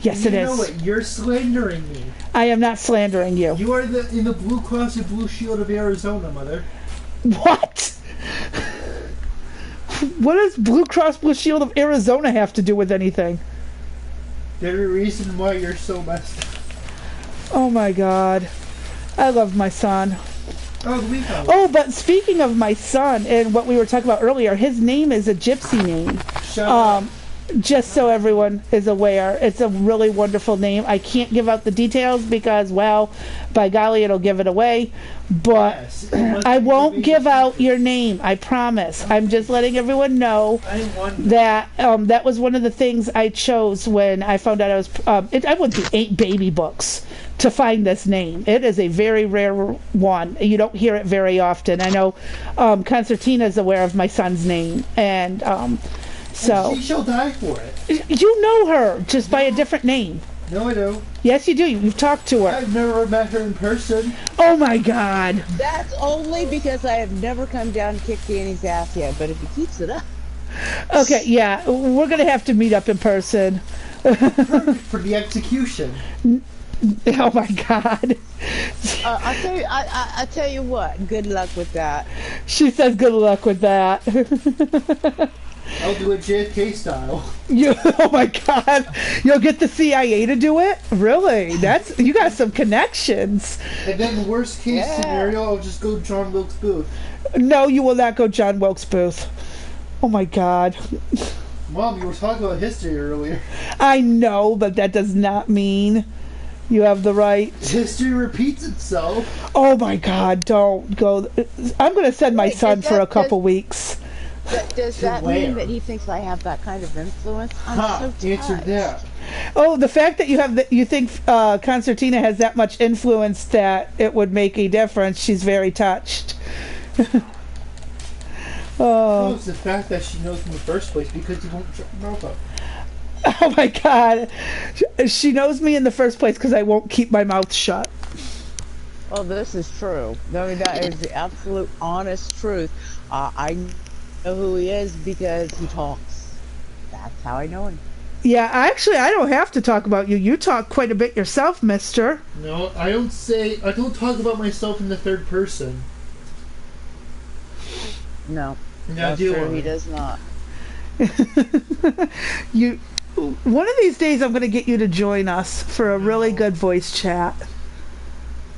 Yes, And it you know is. it. You're slandering me. I am not slandering you. You are in the Blue Cross and Blue Shield of Arizona, Mother. What? What does Blue Cross Blue Shield of Arizona have to do with anything? There's a reason why you're so messed up. Oh my God. I love my son. Oh, we know. Oh, but speaking of my son and what we were talking about earlier, his name is a gypsy name. Shut up. Just so everyone is aware, it's a really wonderful name. I can't give out the details because, well, by golly, it'll give it away. But Yes, it must I be won't the give out secret. your name. I promise. I'm just letting everyone know I wonder. that that was one of the things I chose when I found out I was. I went through 8 baby books to find this name. It is a very rare one. You don't hear it very often. I know Concertina is aware of my son's name, and so She shall die for it. you know her just by a different name. No, I don't. Yes, you do. You've talked to her. I've never met her in person. Oh my God. That's only because I have never come down and kicked Danny's ass yet. But if he keeps it up, Okay, yeah, we're gonna have to meet up in person. Perfect for the execution. Oh my God. I'll tell you. I tell you what. Good luck with that. She says good luck with that. I'll do it JFK style. Oh my God. You'll get the CIA to do it? Really? You got some connections. And then the worst case Yeah. scenario, I'll just go John Wilkes Booth. No, you will not go John Wilkes Booth. Oh my God. Mom, you were talking about history earlier. I know, but that does not mean you have the right. History repeats itself. Oh my God, don't go. I'm going to send my Wait, son is for a that couple weeks. Does To that where? mean that he thinks I have that kind of influence? I'm Ha! so Answer touched. that. Oh, the fact that you think Concertina has that much influence that it would make a difference, she's very touched. No, Oh. it's the fact that she knows in the first place because you won't shut your mouth up. Oh my God. She knows me in the first place because I won't keep my mouth shut. Well, this is true. I mean, that is the absolute honest truth. I know who he is because he talks. That's how I know him. Yeah, actually, I don't have to talk about you. You talk quite a bit yourself, mister. No, I don't talk about myself in the third person. No, Now that's deal true. with He it. does not. One of these days, I'm going to get you to join us for a really good voice chat.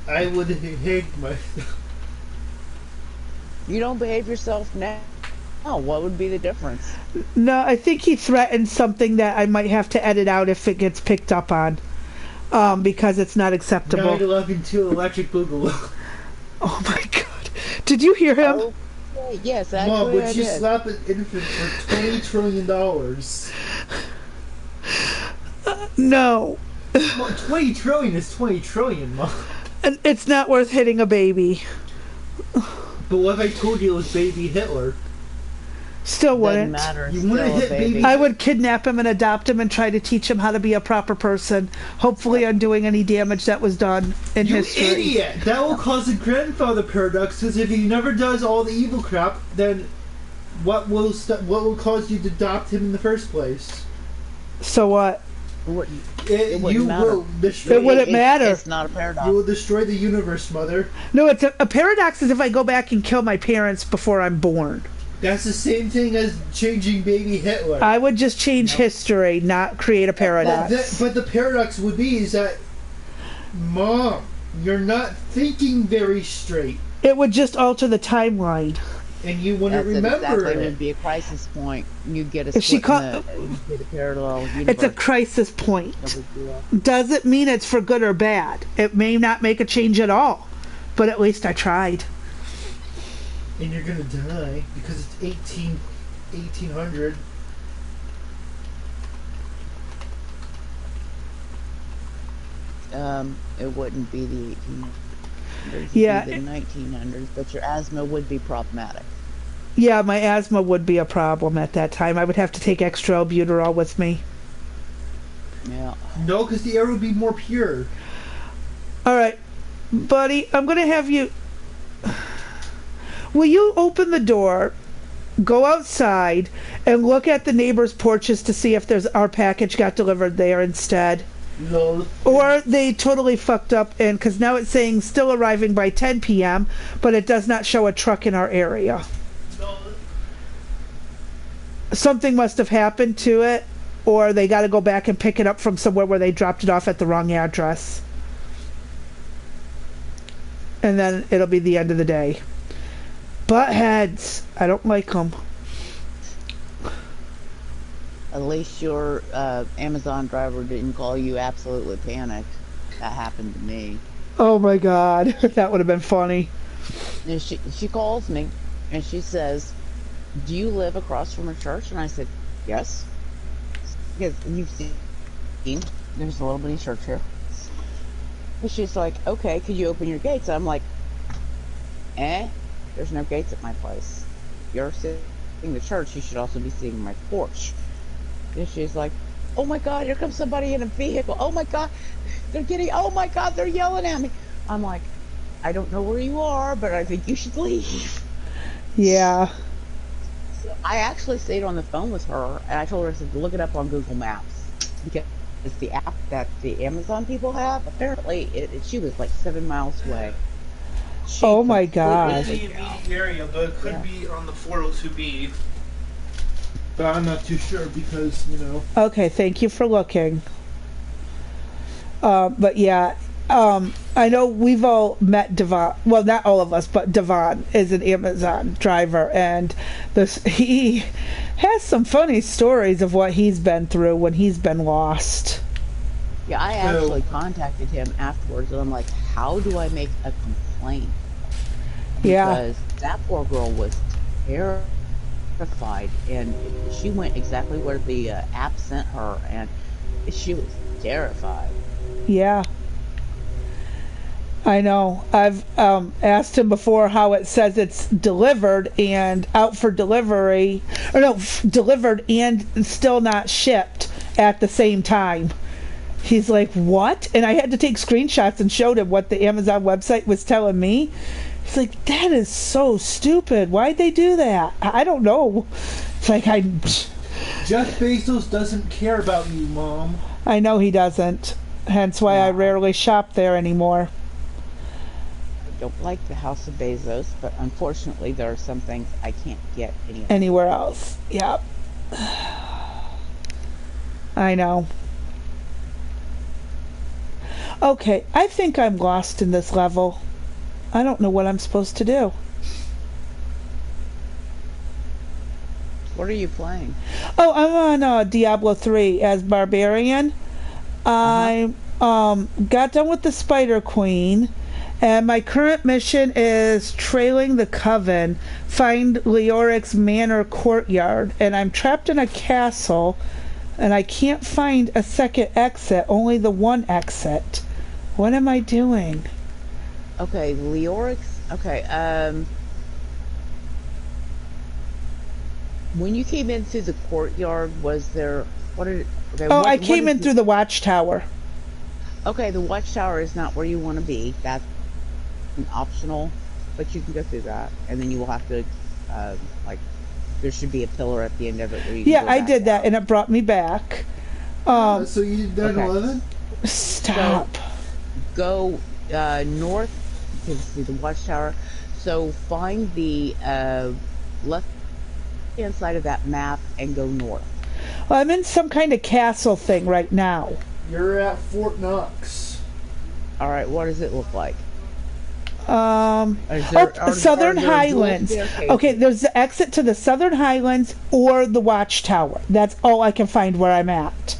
I would hate myself. You don't behave yourself now. Oh, what would be the difference? No, I think he threatened something that I might have to edit out if it gets picked up on. Because it's not acceptable. 9/11 electric boogaloo. Oh my God. Did you hear him? Oh, yes, Mom, actually I would you did. slap an infant for $20 trillion? No. Well, 20 trillion is 20 trillion, Mom. And it's not worth hitting a baby. But what if I told you it was baby Hitler? Still Doesn't wouldn't. matter. You Still wanna a hit baby. baby- I would kidnap him and adopt him and try to teach him how to be a proper person, hopefully undoing any damage that was done in You history. idiot! That will cause a grandfather paradox, because if he never does all the evil crap, then what will cause you to adopt him in the first place? So what? It wouldn't, It wouldn't you matter. will destroy. It wouldn't matter. It's not a paradox. You will destroy the universe, Mother. No, it's a paradox is if I go back and kill my parents before I'm born. That's the same thing as changing baby Hitler. I would just change history, not create a Well, paradox. but the paradox would be is that, Mom, you're not thinking very straight, It would just alter the timeline. and you want to That's remember exactly it. would be a crisis point. You get a If she split ca- you get a parallel universe. It's a crisis point. Doesn't mean it's for good or bad. It may not make a change at all, but at least I tried. And you're gonna die because it's 1800. It wouldn't be the 1800s. It'd Yeah. be the 1900s, but your asthma would be problematic. Yeah, my asthma would be a problem at that time. I would have to take extra albuterol with me. Yeah. No, because the air would be more pure. All right, buddy, I'm going to have you... Will you open the door go outside and look at the neighbors' porches to see if there's our package got delivered there instead. No. Or they totally fucked up, and because now it's saying still arriving by 10 p.m., but it does not show a truck in our area. No. Something must have happened to it, or they got to go back and pick it up from somewhere where they dropped it off at the wrong address. And then it'll be the end of the day. Buttheads. I don't like them. At least your Amazon driver didn't call you absolutely panicked. That happened to me. Oh my god. That would have been funny. And she calls me and she says, "Do you live across from a church?" And I said, "Yes." Because you've seen there's a little bitty church here. And she's like, "Okay, could you open your gates?" I'm like, there's no gates at my place. If you're seeing the church, you should also be seeing my porch. And she's like, "Oh my god, here comes somebody in a vehicle. Oh my god, oh my god, they're yelling at me." I'm like, "I don't know where you are, but I think you should leave." Yeah. So I actually stayed on the phone with her, and I told her, I said, look it up on Google Maps. Because it's the app that the Amazon people have. Apparently, she was like 7 miles away. Oh my god. It's in the immediate area, but it could be on the 402B. But I'm not too sure because, Okay, thank you for looking. But yeah, I know we've all met Devon. Well, not all of us, but Devon is an Amazon driver, and he has some funny stories of what he's been through when he's been lost. Yeah, I actually contacted him afterwards, and I'm like, how do I make a complaint? Because that poor girl was terrified, and she went exactly where the app sent her, and she was terrified. Yeah. I know. I've asked him before how it says it's delivered and out for delivery, or no, delivered and still not shipped at the same time. He's like, what? And I had to take screenshots and showed him what the Amazon website was telling me. He's like, that is so stupid. Why'd they do that? I don't know. It's like, Jeff Bezos doesn't care about you, Mom. I know he doesn't. Hence why I rarely shop there anymore. I don't like the House of Bezos, but unfortunately there are some things I can't get anywhere else. Yep. I know. Okay, I think I'm lost in this level. I don't know what I'm supposed to do. What are you playing? Oh, I'm on Diablo 3 as Barbarian. I got done with the Spider Queen, and my current mission is trailing the Coven, find Leoric's Manor courtyard, and I'm trapped in a castle, and I can't find a second exit, only the one exit. What am I doing? Okay, Leoric's... Okay, when you came in through the courtyard, was there... I came in through the watchtower. Okay, the watchtower is not where you want to be. That's optional, but you can go through that, and then you will have to, there should be a pillar at the end of it where you can go I back did that, out. and it brought me back. So you did 11? Stop. So, go north to see the watchtower. So find the left-hand side of that map and go north. Well, I'm in some kind of castle thing right now. You're at Fort Knox. All right, what does it look like? Southern Highlands. Okay, there's the exit to the Southern Highlands or the Watchtower. That's all I can find where I'm at.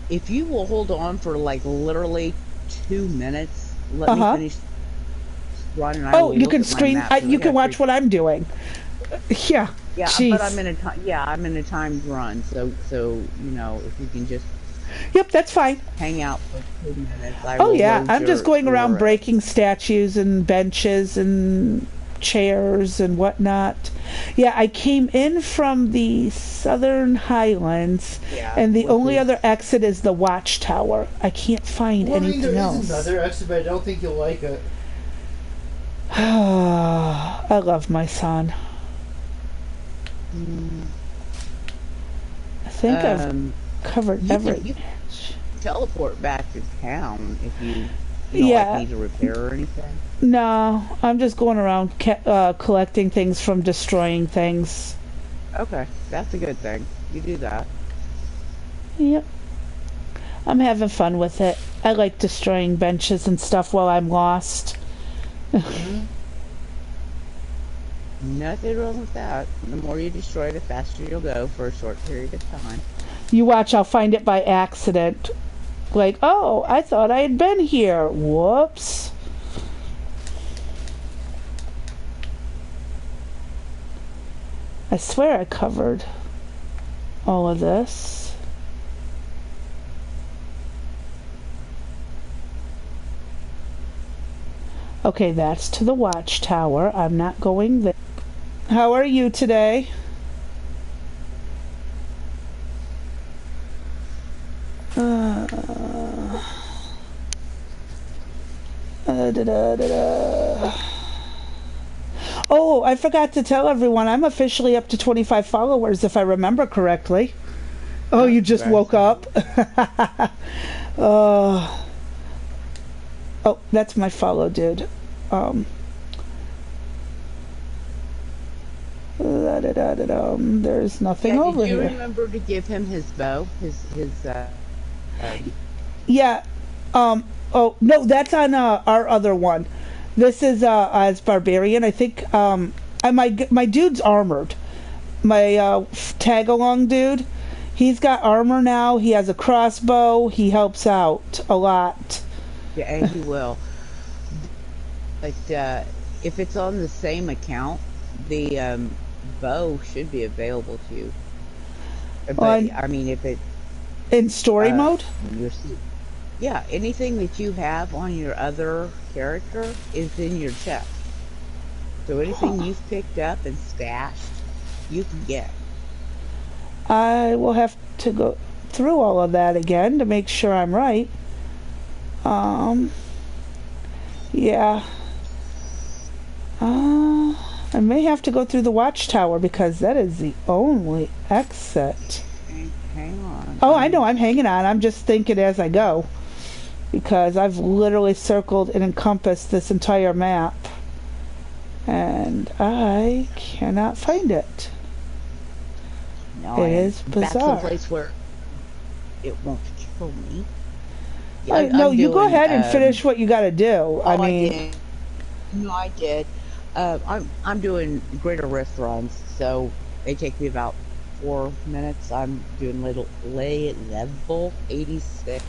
If you will hold on for like literally 2 minutes, let me finish running. You can screen. You can watch what I'm doing. Yeah. Yeah, Jeez. but I'm in a timed run, so you know, if you can just. Yep, that's fine. Hang out for 2 minutes. I'm just going around breaking statues and benches and chairs and whatnot. Yeah, I came in from the Southern Highlands, and the only other exit is the Watchtower. I can't find anything else. There is another exit, but I don't think you'll like it. I love my son. Mm, I think I've covered you everything. can teleport back to town if you know, like Yeah, need to repair or anything. no, I'm just going around collecting things from destroying things. Okay, that's a good thing. You do that. Yep, I'm having fun with it. I like destroying benches and stuff while I'm lost. Hmm. Nothing wrong with that. The more you destroy, the faster you'll go for a short period of time. You watch, I'll find it by accident. Like, oh, I thought I had been here. Whoops. I swear I covered all of this. Okay, that's to the watchtower. I'm not going there. How are you today? Uh, da, da, da. Oh, I forgot to tell everyone I'm officially up to 25 followers if I remember correctly. Oh, you just Congrats. woke up? uh, oh, that's my follow, dude. Um, there's nothing Yeah, over did you here. remember to give him his bow? His Yeah. Oh no, that's on our other one. This is as Barbarian. I think. My dude's armored. My tag along dude. He's got armor now. He has a crossbow. He helps out a lot. yeah, and he will. But if it's on the same account, the bow should be available to you. But On I mean, if it in story uh, mode. your yeah, anything that you have on your other character is in your chest. So anything Huh. you've picked up and stashed, you can get. I will have to go through all of that again to make sure I'm right. Um. Yeah. I may have to go through the watchtower because that is the only exit. Hang on. Oh, I know. I'm hanging on. I'm just thinking as I go because I've literally circled and encompassed this entire map and I cannot find it. No, It I am is back to the bizarre. place where it won't kill me. Yeah, No, I'm you go doing. ahead and finish what you got to do. I Oh, I mean, did. No, I did. I'm doing greater rift runs, so they take me about 4 minutes. I'm doing level 86,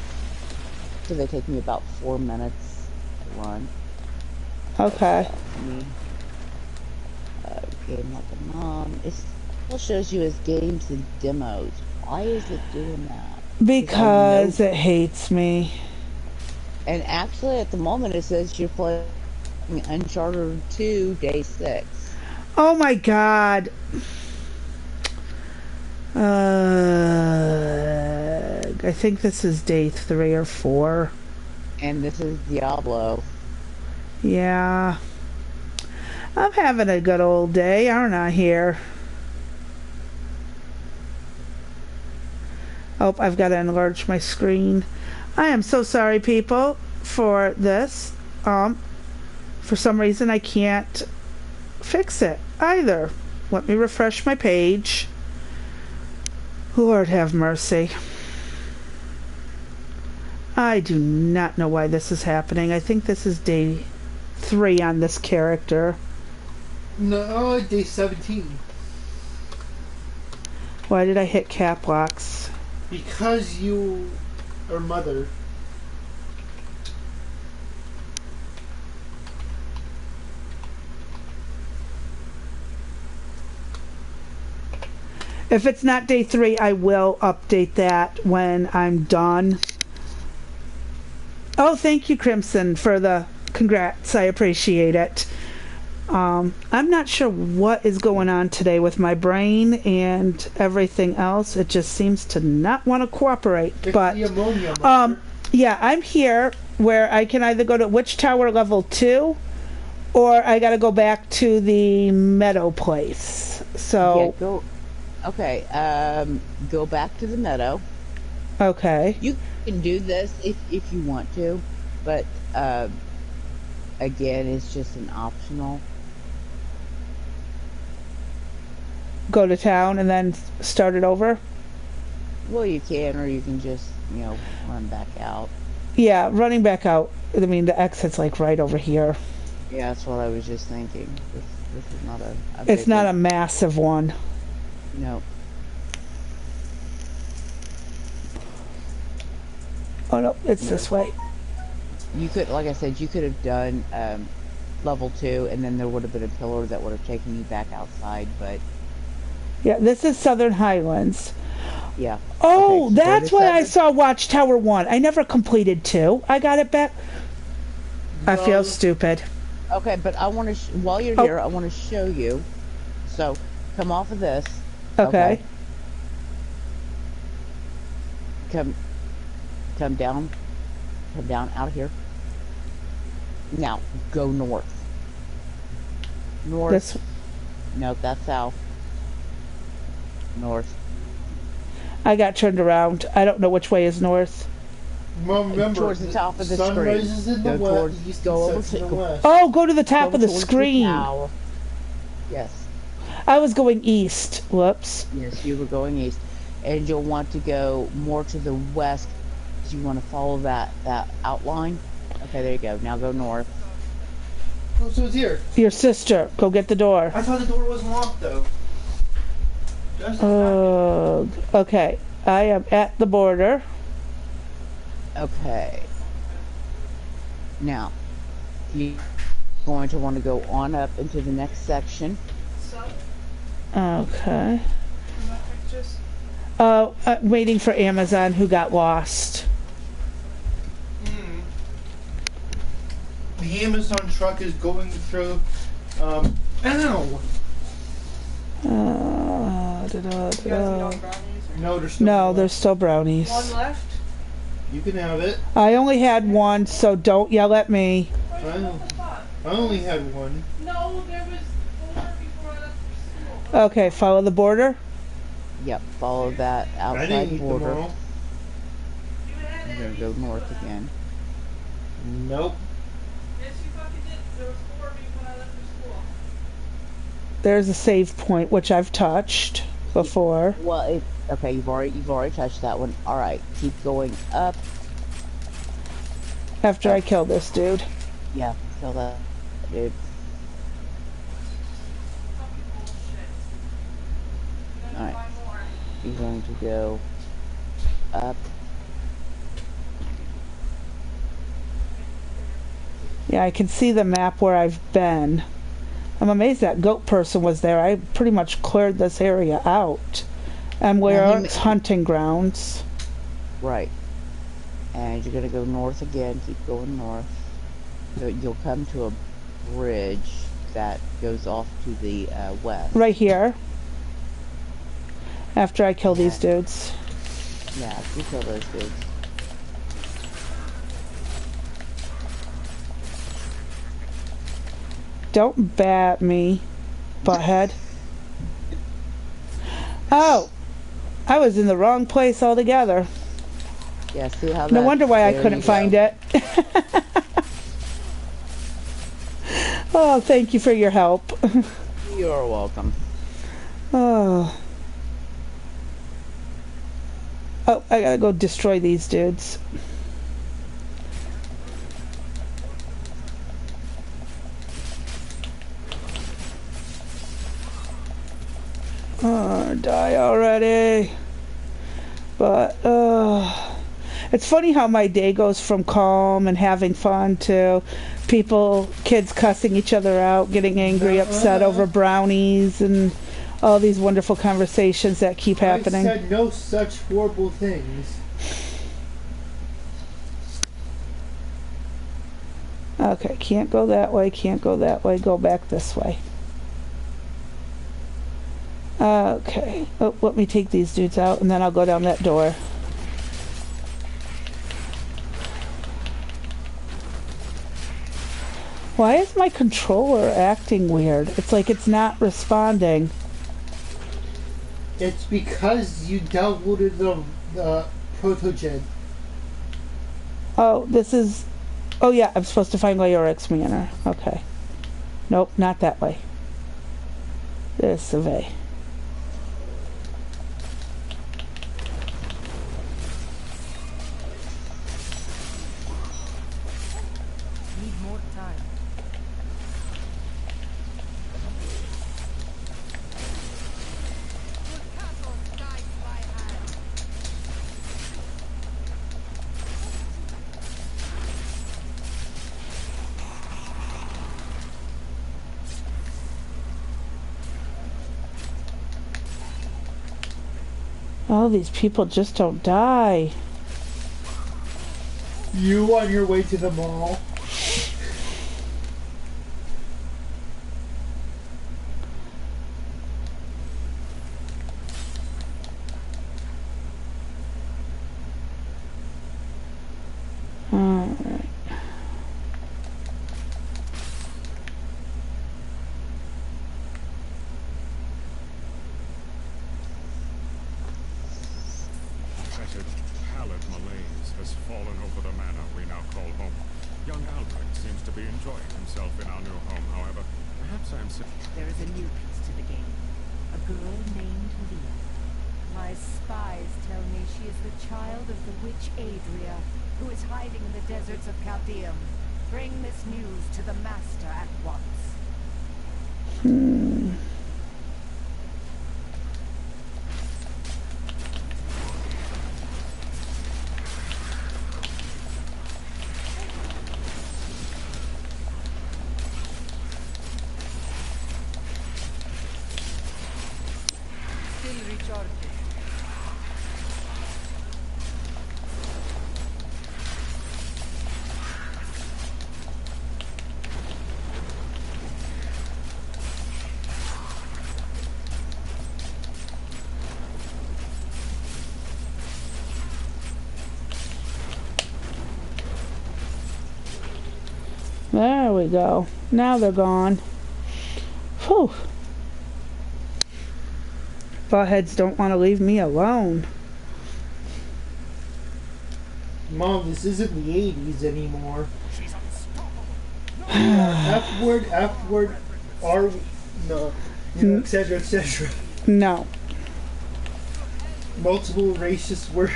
so they take me about 4 minutes to run. okay. Let me game like a mom. It still shows you as games and demos. Why is it doing that? Because I know, Because it hates me. and actually at the moment it says you're playing Uncharted 2 Day 6. Oh my god. I think this is day 3 or 4. And this is Diablo. Yeah. I'm having a good old day, aren't I, here? Oh, I've got to enlarge my screen. I am so sorry, people, for this. For some reason, I can't fix it either. Let me refresh my page. Lord have mercy. I do not know why this is happening. I think this is day 3 on this character. No, day 17. Why did I hit cap locks? Because you are mother. If it's not day 3, I will update that when I'm done. Oh, thank you, Crimson, for the congrats. I appreciate it. I'm not sure what is going on today with my brain and everything else. It just seems to not want to cooperate. It's But the ammonia monster. yeah, I'm here where I can either go to Witch Tower level 2 or I gotta go back to the meadow place. Yeah, So, go. Okay, go back to the meadow. okay. You can do this if you want to, but again, it's just an optional. Go to town and then start it over. Well, you can, or you can just, run back out. Yeah, running back out. I mean, the exit's like right over here. Yeah, that's what I was just thinking. This is not a It's big not a one. massive one. No. Oh no, it's No. this way. You could, like I said, you could have done level 2, and then there would have been a pillar that would have taken you back outside, but Yeah, this is Southern Highlands. yeah. Oh, Okay, so go to that's why I 7. saw Watchtower 1. I never completed 2. I got it back. I feel No. stupid. Okay, but I want to, while you're Oh. here, I want to show you. So, come off of this. Okay. Come down. Come down out of here. Now, go north. North. This No, that's south. North. I got turned around. I don't know which way is north. Well, remember, Towards the top of the sun screen. rises in the Go west, towards- east go and over sets in to- the west. Oh, go to the top Go of the towards screen. tower. Yes. I was going east. Whoops. Yes, you were going east. And you'll want to go more to the west. So you want to follow that outline. Okay, there you go. Now go north. Oh, so it's here. Your sister. Go get the door. I thought the door wasn't locked though. Just a Okay. I am at the border. Okay. Now, you're going to want to go on up into the next section. Okay. Waiting for Amazon who got lost. The Amazon truck is going through. Ow! No, there's still No, one there's still brownies. One left? You can have it. I only had one, so don't yell at me. I only had one. No, there was 4 before I left for school. Okay, follow the border. Yep, follow that I outside didn't eat them border. all. You had You're going to go north again. Nope. Yes, you fucking did. There was 4 when I left for school. There's a save point, which I've touched before. Well, okay, you've already touched that one. All right, keep going up. After I kill this dude. Yeah, kill that dude. Fucking bullshit. And then Alright. buy more. You're going to go up. Yeah, I can see the map where I've been. I'm amazed that goat person was there. I pretty much cleared this area out. And where Now he it's hunting grounds. Right. And you're going to go north again. Keep going north. So you'll come to a bridge that goes off to the west. Right here. After I kill these dudes. Yeah, you kill those dudes. Don't bat me, butthead. Oh! I was in the wrong place altogether. Yeah, see how that... No wonder why I there couldn't you find go. it. Oh, thank you for your help. You're welcome. Oh. Oh, I gotta go destroy these dudes. Oh, die already. But, it's funny how my day goes from calm and having fun to kids cussing each other out, getting angry, upset over brownies, and all these wonderful conversations that keep happening. I said no such horrible things. Okay, can't go that way, can't go that way, go back this way. Okay, oh, let me take these dudes out and then I'll go down that door. Why is my controller acting weird? It's like it's not responding. It's because you downloaded the protogen. Oh, this is... Oh yeah, I'm supposed to find Leoric's manor. Okay. Nope, not that way. This way. Need more time. Your castle dies by hand. Oh, these people just don't die. You on your way to the mall. Alright. Shattered, pallid malaise has fallen over the manor we now call home. Young Albrecht seems to be enjoying himself in our new home, however. Perhaps I am There is a new piece to the game. A girl named Leah. My spies tell me she is the child of the witch Adria, who is hiding in the deserts of Chaldeum. Bring this news to the master at once. Still recharging. There we go. Now they're gone. Whew. Buttheads don't want to leave me alone. Mom, this isn't the 80s anymore. F word, R, no, etc., etc. No. Multiple racist words.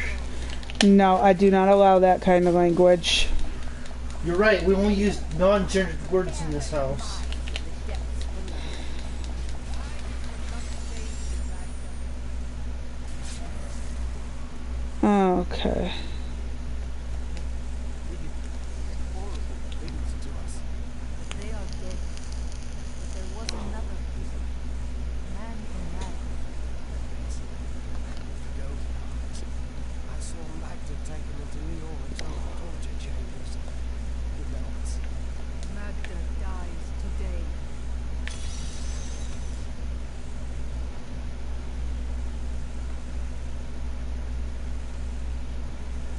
No, I do not allow that kind of language. You're right, we only use non-gendered words in this house. Okay. They are dead. But there was another people. Man from man. I saw Magda take him into New Orleans on the torture chambers. Who knows? Magda dies today.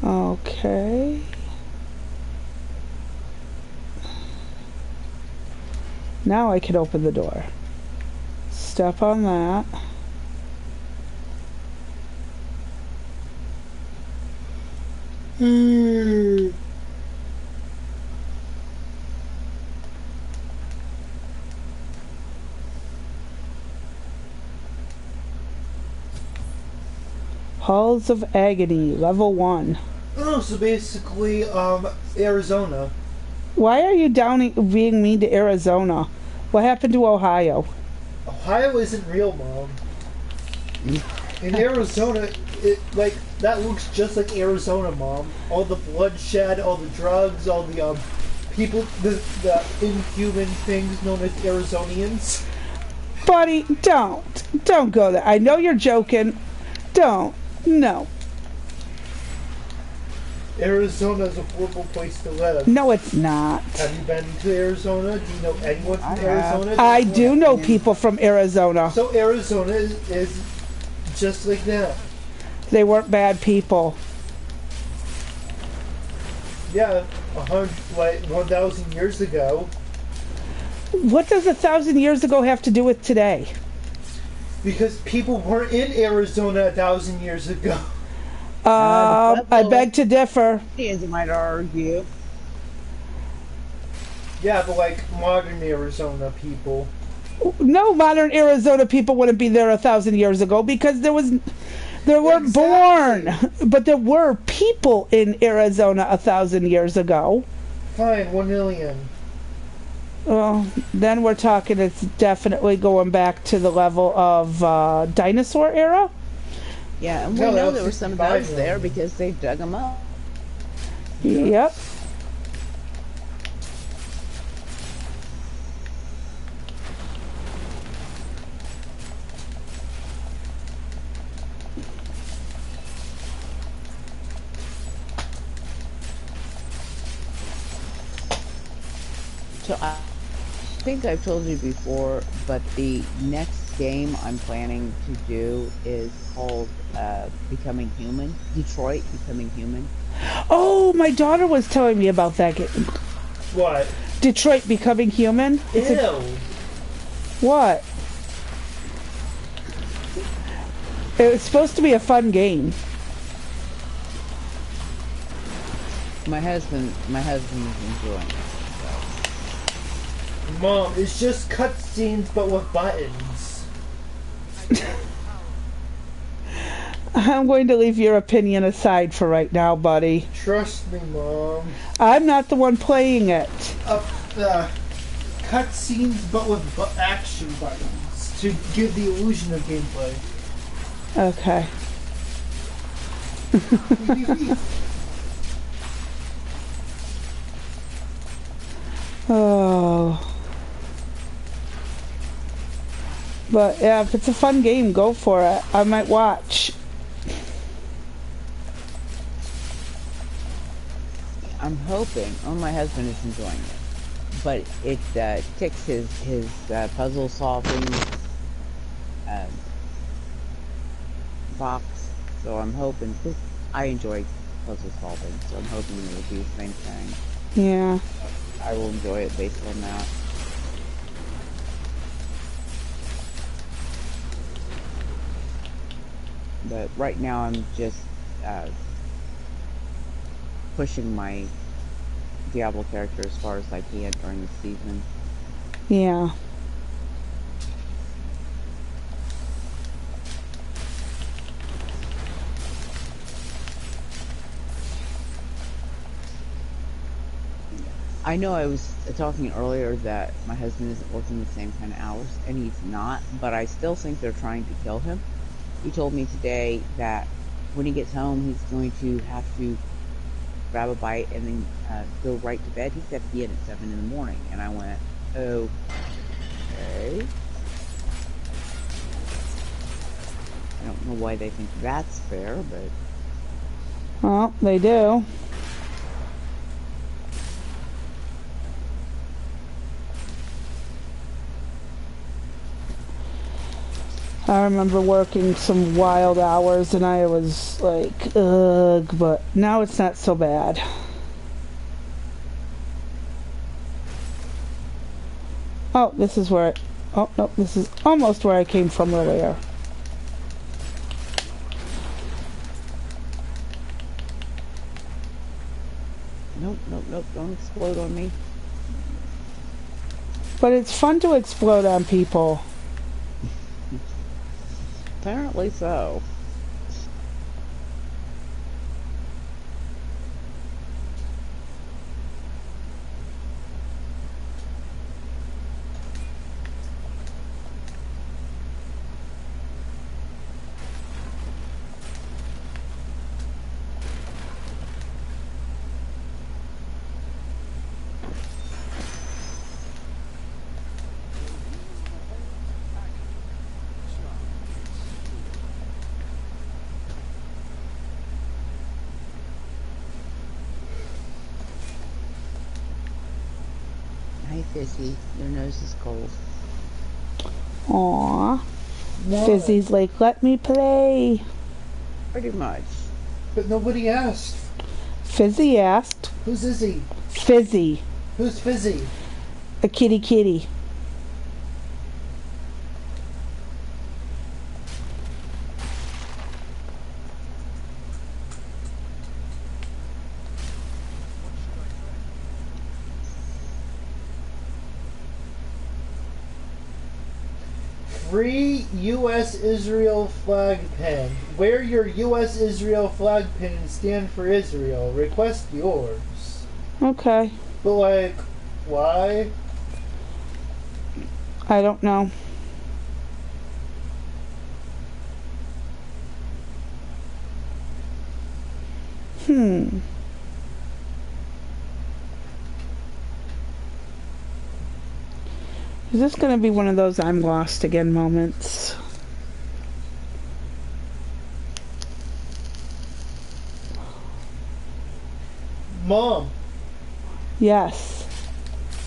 Okay. Now I can open the door. Step on that. Halls of Agony, level 1. Oh, so basically, Arizona. Why are you being mean to Arizona? What happened to Ohio? Ohio isn't real, Mom. In Arizona, that looks just like Arizona, Mom. All the bloodshed, all the drugs, all the, people, the inhuman things known as Arizonians. Buddy, don't go there. I know you're joking. Don't. No. Arizona is a horrible place to live. No, it's not. Have you been to Arizona? Do you know anyone from Arizona? I do know people from Arizona. So Arizona is just like that. They weren't bad people. Yeah, 1,000 years ago. What does 1,000 years ago have to do with today? Because people weren't in Arizona 1,000 years ago. The I Pueblo beg to differ. Indians, you might argue. Yeah, but like modern Arizona people. No, modern Arizona people wouldn't be there 1,000 years ago because they weren't Exactly. born, but there were people in Arizona 1,000 years ago. Fine, 1 million. Well, then we're talking. It's definitely going back to the level of dinosaur era. Yeah, and we No, that know was there were some of 65 those there million. because they dug them up. Yep. So I think I've told you before, but the next game I'm planning to do is called Becoming Human. Detroit Becoming Human. Oh, my daughter was telling me about that game. What? Detroit Becoming Human. Ew. What? It was supposed to be a fun game. My husband is enjoying it. Mom, it's just cutscenes but with buttons. I'm going to leave your opinion aside for right now, buddy. Trust me, Mom. I'm not the one playing it. Cutscenes but with action buttons to give the illusion of gameplay. Okay. Oh. But yeah, if it's a fun game, go for it. I might watch. I'm hoping. Oh, my husband is enjoying it, but it ticks his puzzle solving box. So I'm hoping. I enjoy puzzle solving, so I'm hoping it will be the same thing. Yeah. I will enjoy it based on that. But right now I'm just pushing my Diablo character as far as I can during the season. Yeah. I know I was talking earlier that my husband isn't working the same kind of hours, and he's not, but I still think they're trying to kill him. He told me today that when he gets home, he's going to have to grab a bite and then go right to bed. He's got to be in at 7 in the morning. And I went, okay. I don't know why they think that's fair, but... Well, they do. I remember working some wild hours and I was like, ugh, but now it's not so bad. Oh, this is where oh, no, this is almost where I came from earlier. Nope, nope, nope, don't explode on me. But it's fun to explode on people. Apparently so. Hi, Fizzy. Your nose is cold. Aww. Why? Fizzy's like, let me play. Pretty much. But nobody asked. Fizzy asked. Who's Izzy? Fizzy. Who's Fizzy? A kitty kitty. Free U.S. Israel flag pin. Wear your U.S. Israel flag pin and stand for Israel. Request yours. Okay. But, like, why? I don't know. Is this going to be one of those I'm lost again moments? Mom, Yes.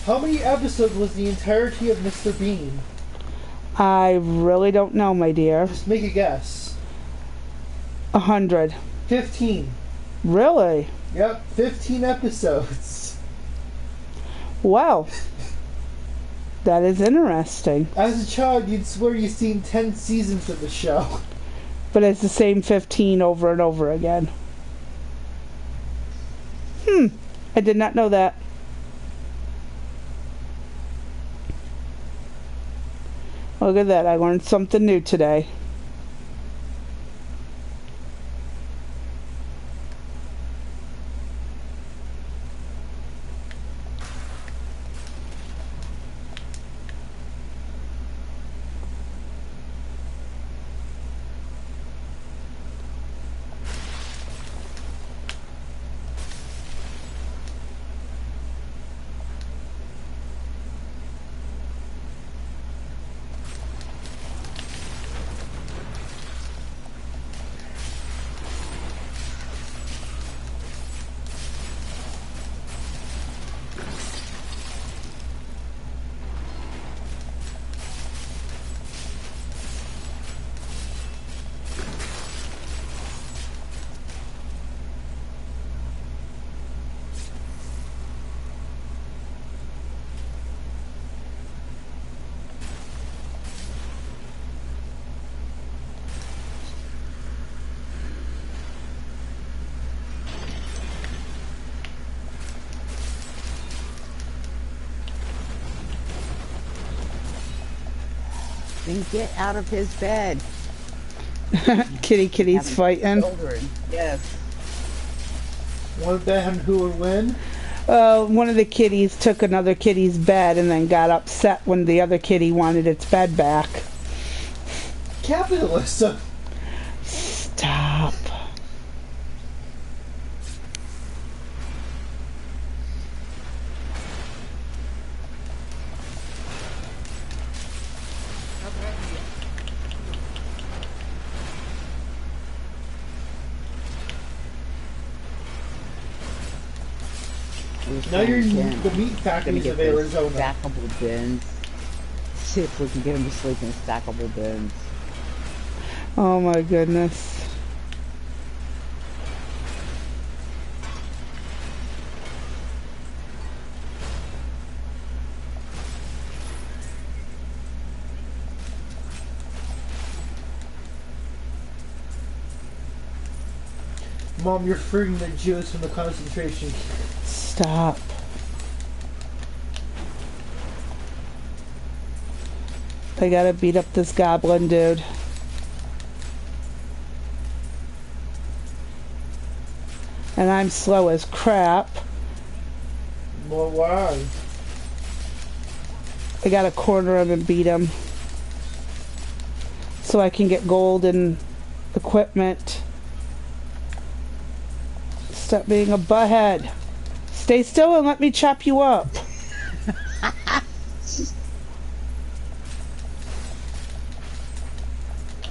how many episodes was the entirety of Mr. Bean? I really don't know, my dear. Just make a guess. 100. 15. Really? Yep, 15 episodes. Wow. That is interesting. As a child, you'd swear you'd seen 10 seasons of the show. But it's the same 15 over and over again. I did not know that. Look at that. I learned something new today. Then get out of his bed. Kitty's Having fighting. children. Yes. Want to bet on who would win? One of the kitties took another kitty's bed and then got upset when the other kitty wanted its bed back. Capitalism. Stop. Now you're in Again. the meat Gonna factories get of those Arizona. stackable bins. See if we can get him to sleep in stackable bins. Oh my goodness. Mom, you're freeing the Jews from the concentration camp. Stop. I gotta beat up this goblin dude. And I'm slow as crap. Well, why? I gotta corner him and beat him. So I can get gold and equipment. Stop being a butthead. Stay still and let me chop you up.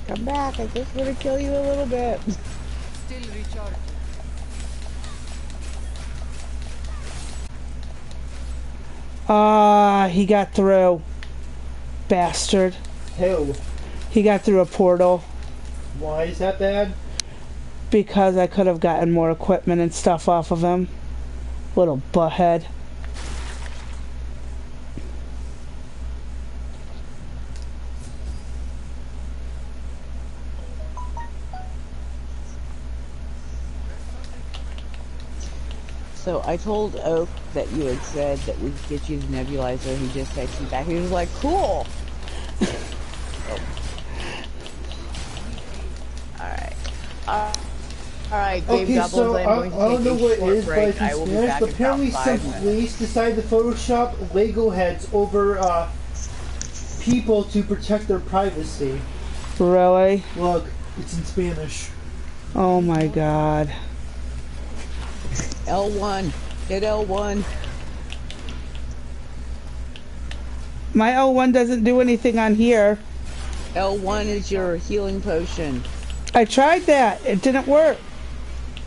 Come back, I just want to kill you a little bit. Still recharging. He got through. Bastard. Who? He got through a portal. Why is that bad? Because I could have gotten more equipment and stuff off of him. Little butthead. So I told Oak that you had said that we could get you the nebulizer. He just texted me back. He was like, cool. Alright, Game Okay, Doubles, so I'm I going to don't take know a what it short is, but break. it's I in will be Spanish. back But in about apparently, 5 some minutes. police decided to Photoshop Lego heads over people to protect their privacy. Really? Look, it's in Spanish. Oh my god. L1. Hit L1. My L1 doesn't do anything on here. L1 is your healing potion. I tried that. It didn't work.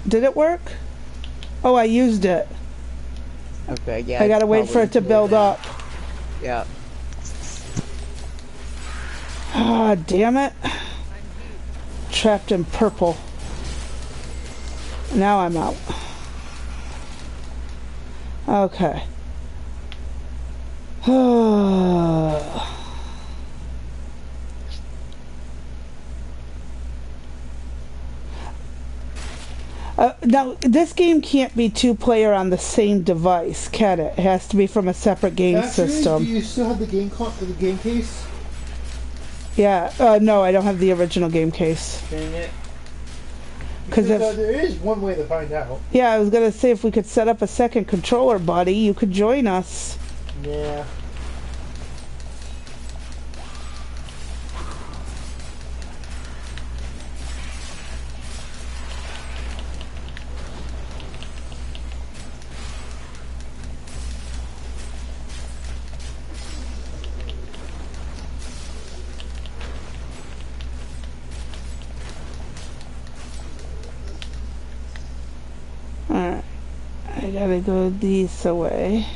Did it work? Oh, I used it. Okay, yeah. I gotta wait for it to build up. Yeah. Ah, damn it. Trapped in purple. Now I'm out. Okay. Now, this game can't be two-player on the same device, can it? It has to be from a separate game Actually, system. do you still have the game case? Yeah, no, I don't have the original game case. Dang it. 'Cause Because if- there is one way to find out. Yeah, I was gonna say if we could set up a second controller, buddy, you could join us. Yeah. Alright. I gotta go this away.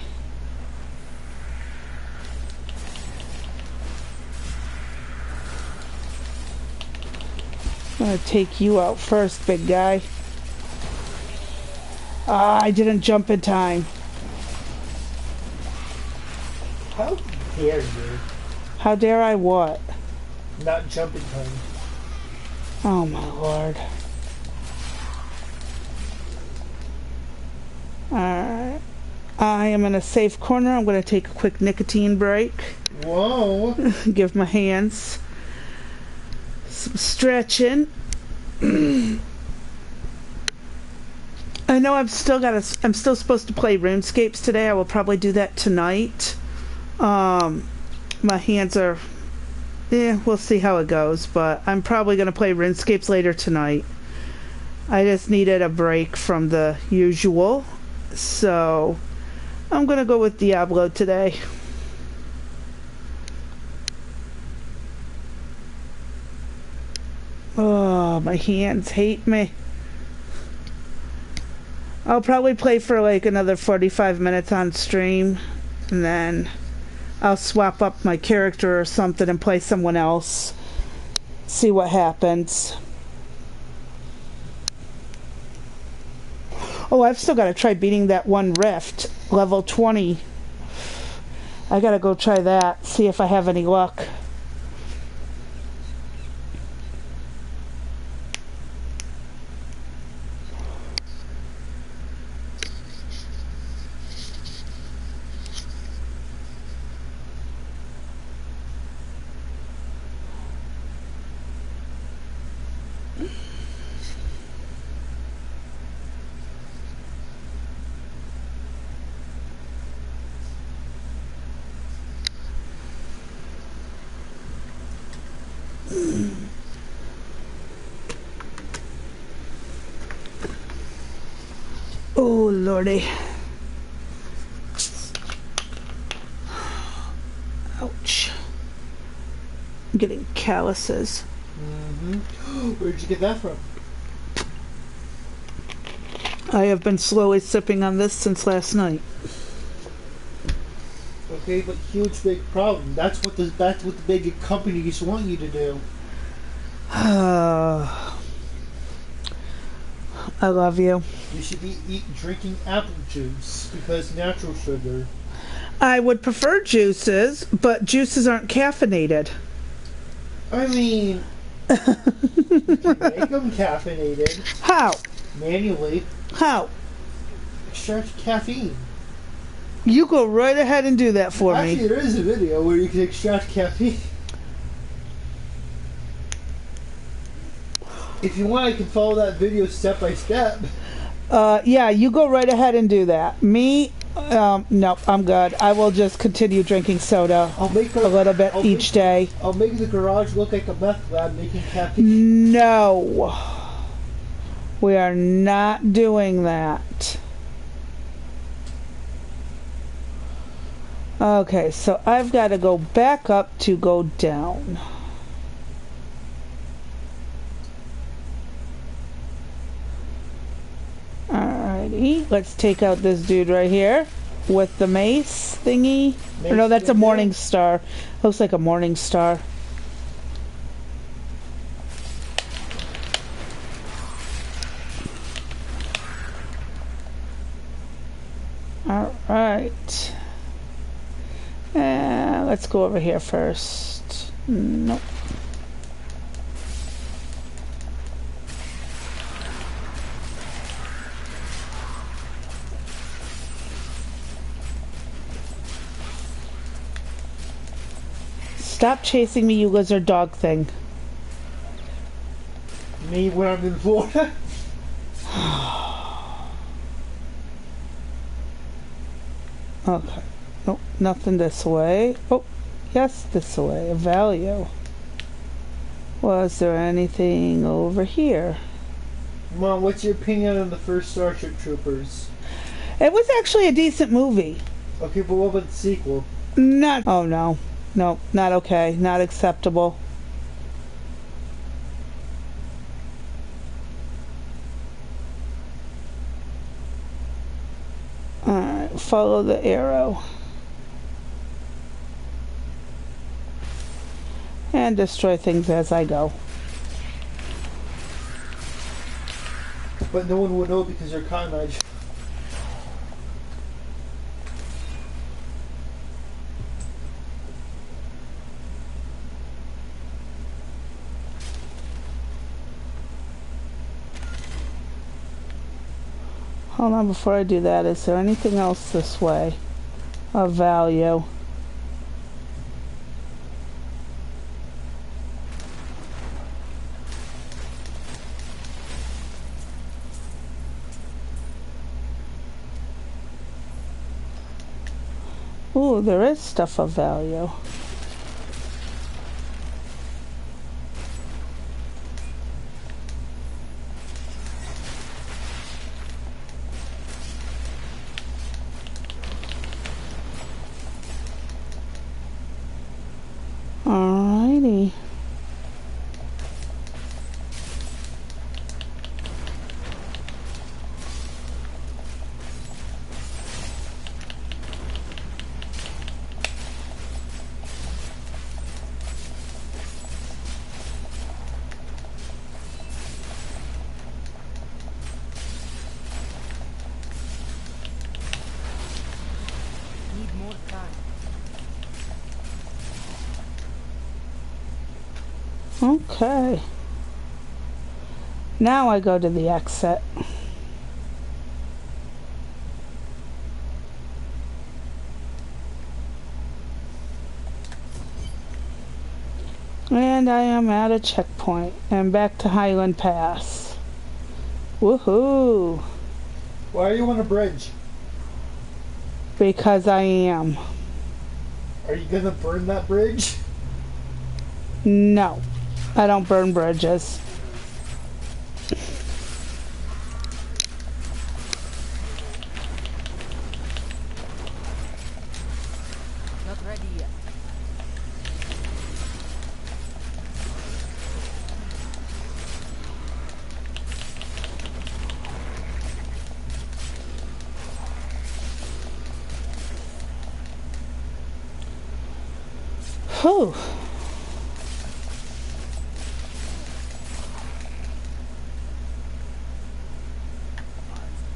I'm gonna take you out first, big guy. Ah, I didn't jump in time. How dare you How dare I what? not jump in time? Oh my lord. Alright. I am in a safe corner. I'm gonna take a quick nicotine break. Whoa. Give my hands some stretching. I know I'm still supposed to play RuneScapes today. I will probably do that tonight. My hands are we'll see how it goes, but I'm probably gonna play RuneScapes later tonight. I just needed a break from the usual, so I'm gonna go with Diablo today. Oh, my hands hate me. I'll probably play for like another 45 minutes on stream, and then I'll swap up my character or something and play someone else. See what happens. Oh, I've still got to try beating that one rift, level 20. I gotta go try that, see if I have any luck. Oh, lordy. Ouch. I'm getting calluses. Where'd you get that from? I have been slowly sipping on this since last night. Okay, but huge big problem. That's what the big companies want you to do. I love you. You should be drinking apple juice because natural sugar. I would prefer juices, but juices aren't caffeinated. I mean, you can make them caffeinated How? manually. How? Extract caffeine. You go right ahead and do that for Actually, me. there is a video where you can extract caffeine. If you want, I can follow that video step by step. Yeah, you go right ahead and do that. Me, no, I'm good. I will just continue drinking soda I'll make a little bit each day. I'll make the garage look like a meth lab making caffeine. No, we are not doing that. Okay, so I've got to go back up to go down. Alrighty, let's take out this dude right here with the mace thingy. Or no, that's a morning star. Looks like a morning star. Alright. Let's go over here first. Nope. Stop chasing me, you lizard dog thing. Me when I'm in Florida. Okay. Nope, nothing this way. Oh, yes, this way. A value. Was there anything over here? Mom, what's your opinion on the first Starship Troopers? It was actually a decent movie. Okay, but what about the sequel? Not. Oh no. No, not okay. Not acceptable. Alright, follow the arrow. And destroy things as I go. But no one would know because you're Kanaj. Hold on, before I do that, is there anything else this way of value? Ooh, there is stuff of value. Alrighty. Need more time. Okay. Now I go to the exit. And I am at a checkpoint and back to Highland Pass. Woohoo! Why are you on a bridge? Because I am. Are you gonna burn that bridge? No, I don't burn bridges. Not ready yet. Whew.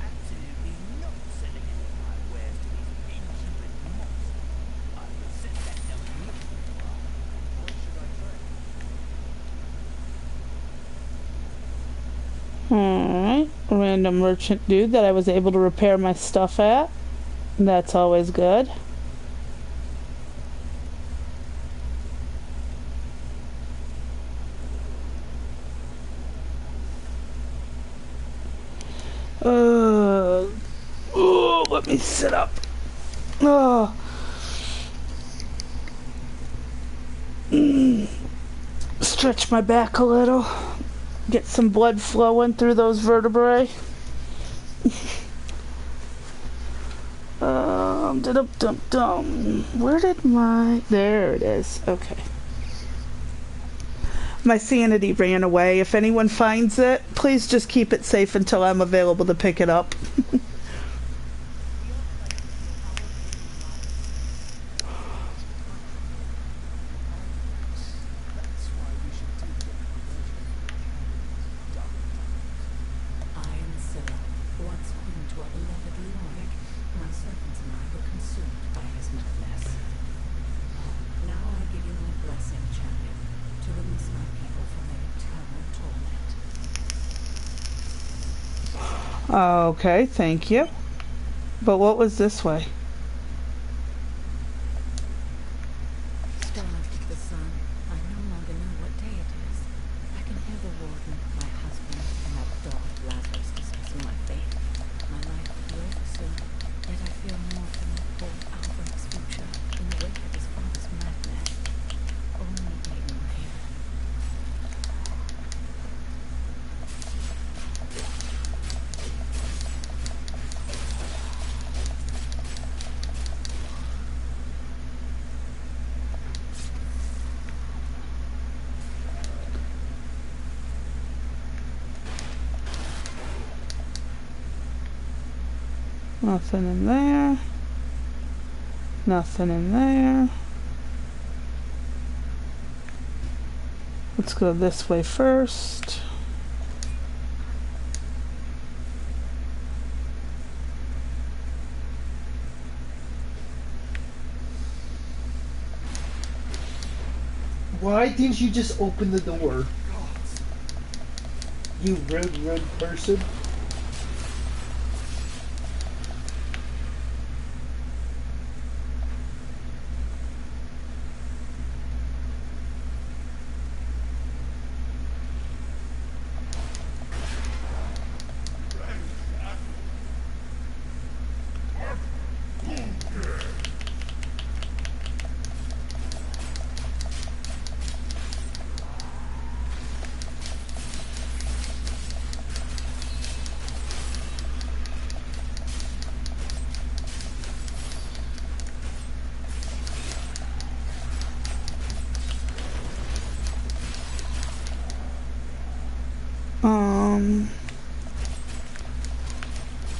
Absolutely not selling any of my wares to these inhuman monsters. I will set that down immediately. What should I Alright. try? Random merchant dude that I was able to repair my stuff at. That's always good. Uh, oh, let me sit up. Oh. Stretch my back a little. Get some blood flowing through those vertebrae. Dum-dum-dum-dum. Where did my... There it is. Okay. My sanity ran away. If anyone finds it, please just keep it safe until I'm available to pick it up. I am Scylla, once queen to a beloved lord. My servants and I were consumed by his madness. Now I give you my blessing, champion, to release my people from their eternal torment. Okay, thank you. But what was this way? Stars of the sun, I no longer know what day it is. I can hear the warden, my husband, and that dog Lazarus discussing my fate. My life will be over soon, yet I fear more for my poor Albert's future in the wake of his father's madness. Only Aiden will hear. Nothing in there. Nothing in there. Let's go this way first. Why didn't you just open the door? You rude person.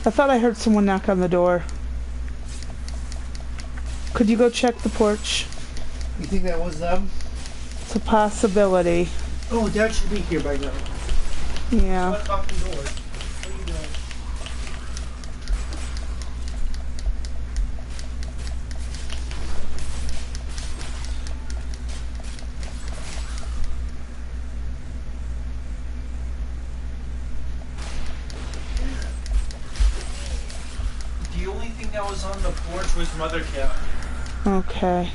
I thought I heard someone knock on the door. Could you go check the porch? You think that was them? It's a possibility. Oh, Dad should be here by now. Yeah. What about the door? What are you doing? The only thing that was on the porch was Mother Cat. Okay.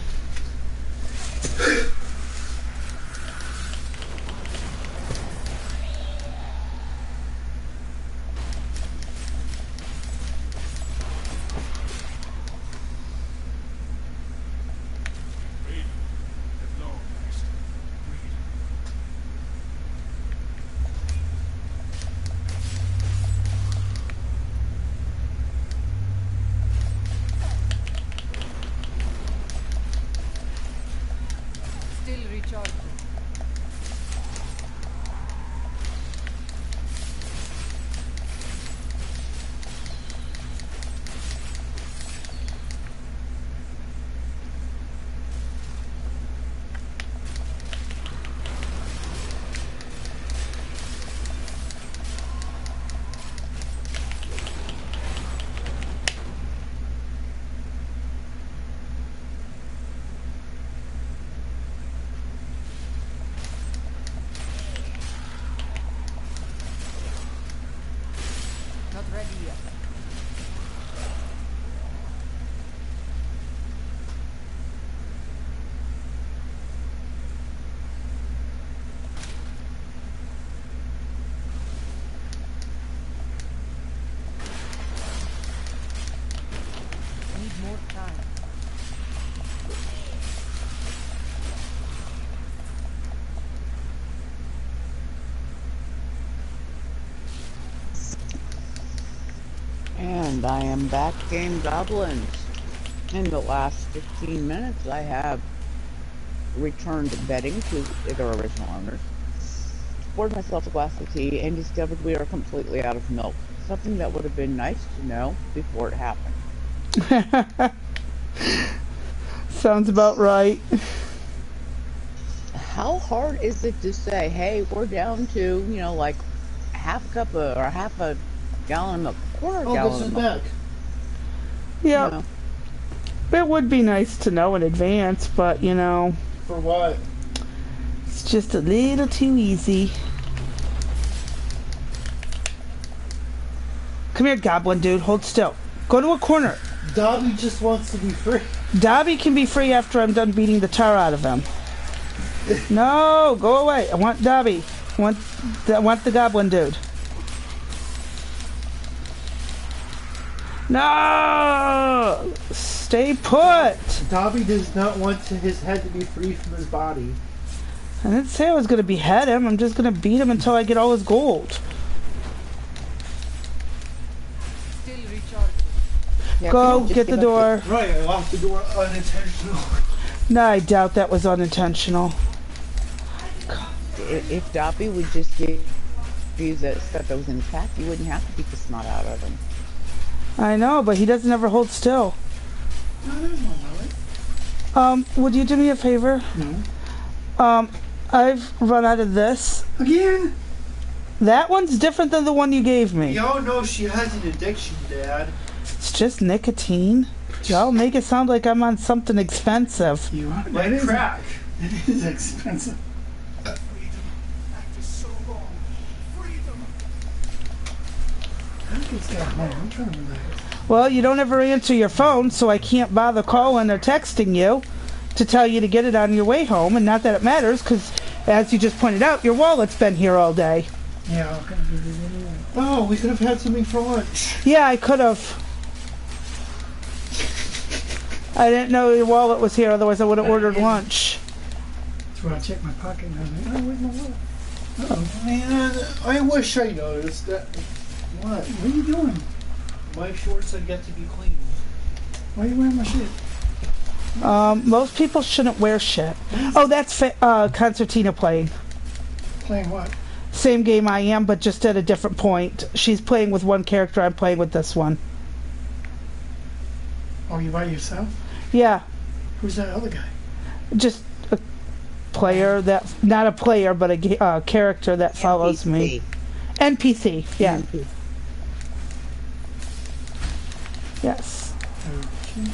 Still recharging. And I am back game goblins. In the last 15 minutes, I have returned bedding to their original owners, poured myself a glass of tea, and discovered we are completely out of milk. Something that would have been nice to know before it happened. Sounds about right. How hard is it to say, hey, we're down to, you know, like half a cup of, or half a gallon of milk, quarter Oh, gallon this of is milk? back. You Yep. know? It would be nice to know in advance, but you know, For what? it's just a little too easy. Come here, goblin dude. Hold still. Go to a corner. Dobby just wants to be free. Dobby can be free after I'm done beating the tar out of him. No, go away. I want Dobby. I want the goblin dude. No! Stay put! Dobby does not want his head to be free from his body. I didn't say I was going to behead him. I'm just going to beat him until I get all his gold. Still recharging. Yeah, Go, can you just get the give door. us Right, I locked the door unintentionally. No, I doubt that was unintentional. If Dobby would just give you the stuff that was in his pack, you wouldn't have to beat the snot out of him. I know, but he doesn't ever hold still. No, there's no mallet. Would you do me a favor? No. I've run out of this. Again? That one's different than the one you gave me. Y'all know she has an addiction, Dad. It's just nicotine. Y'all make it sound like I'm on something expensive. You are? Like crack. It is expensive. I think it's got home. I'm trying to relax. Well, you don't ever answer your phone, so I can't bother calling or texting you to tell you to get it on your way home. And not that it matters, because as you just pointed out, your wallet's been here all day. Yeah, I'll come give it anyway. Oh, we could have had something for lunch. Yeah, I could have. I didn't know your wallet was here, otherwise I would have ordered lunch. That's where I check my pocket and I was like, oh, where's my wallet? Uh-oh. Man, I wish I noticed that. What? What are you doing? My shorts have got to be clean. Why are you wearing my shit? Most people shouldn't wear shit. Oh, that's Concertina playing. Playing what? Same game I am, but just at a different point. She's playing with one character, I'm playing with this one. Oh, you by yourself? Yeah, Who's that other guy? just a player that, not a player, but a character that follows me. NPC, yeah. NPC. Yes. Okay.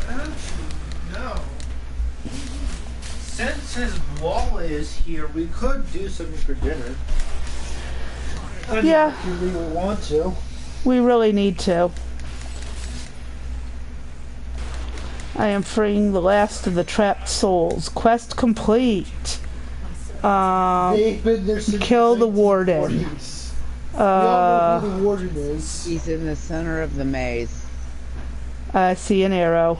Actually, no. Since his wallet is here, we could do something for dinner. Yeah. If you really want to. We really need to. I am freeing the last of the trapped souls. Quest complete. They've been there since Kill the warden. 1940s. We all know who the warden is. He's in the center of the maze. I see an arrow.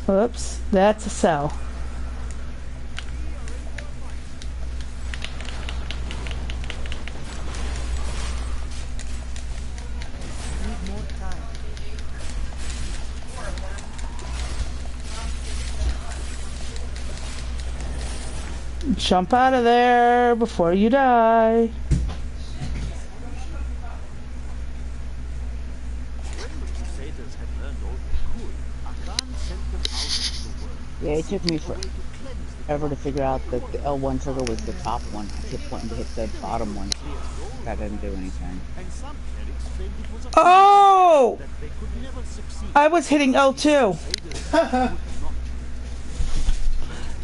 Oops, that's a cell. Need more time. Jump out of there before you die. When the Crusaders had learned all they could, Akan sent them out into the world. Yeah, it took me A way to cleanse the forever to figure out that the L1 trigger was the top one. I kept wanting to hit the bottom one. That didn't do anything. and some clerics claimed it was a Oh! that they could never succeed. I was hitting L2, Crusaders would not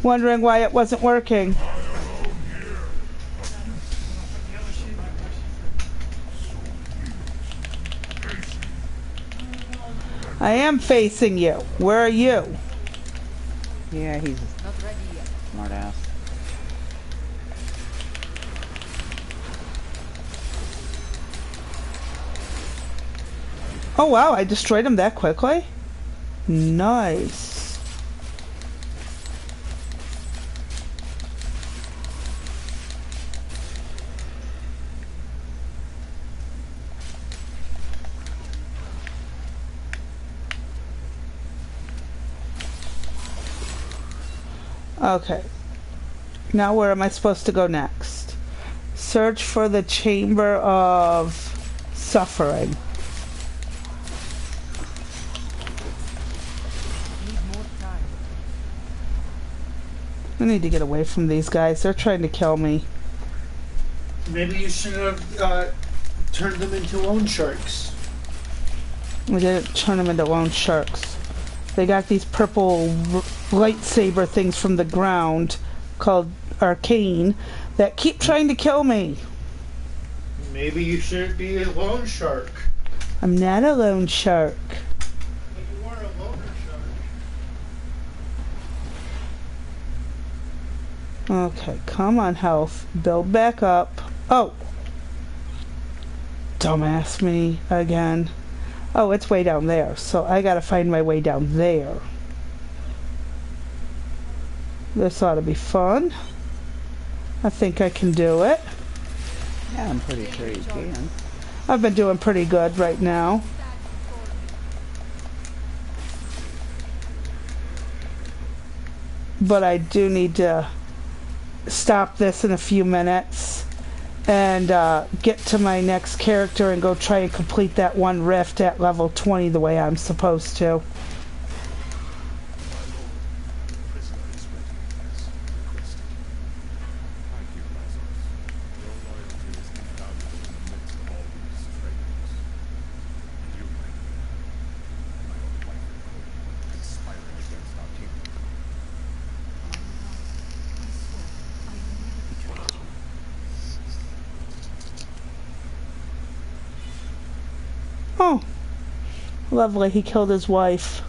wondering why it wasn't working. I am facing you. Where are you? Yeah, he's Not ready yet. a smart ass. Oh wow, I destroyed him that quickly? Nice. Okay. Now where am I supposed to go next? Search for the Chamber of Suffering. Need more time. I need to get away from these guys. They're trying to kill me. Maybe you should have turned them into loan sharks. We didn't turn them into lone sharks. They got these purple lightsaber things from the ground called arcane that keep trying to kill me. Maybe you should be a loan shark. I'm not a lone shark. But you weren't a loner shark. Okay, come on, health. Build back up. Oh! Dumbass me again. Oh, it's way down there, so I gotta find my way down there. This ought to be fun. I think I can do it. Yeah, I'm pretty sure you can. I've been doing pretty good right now. But I do need to stop this in a few minutes and get to my next character and go try and complete that one rift at level 20 the way I'm supposed to. Prisoner is ready, as requested. Thank you, Lazarus. Your loyalty is invaluable in the midst of all these traitors. And you, my own wife, conspiring against our kingdom. Oh, lovely. He killed his wife.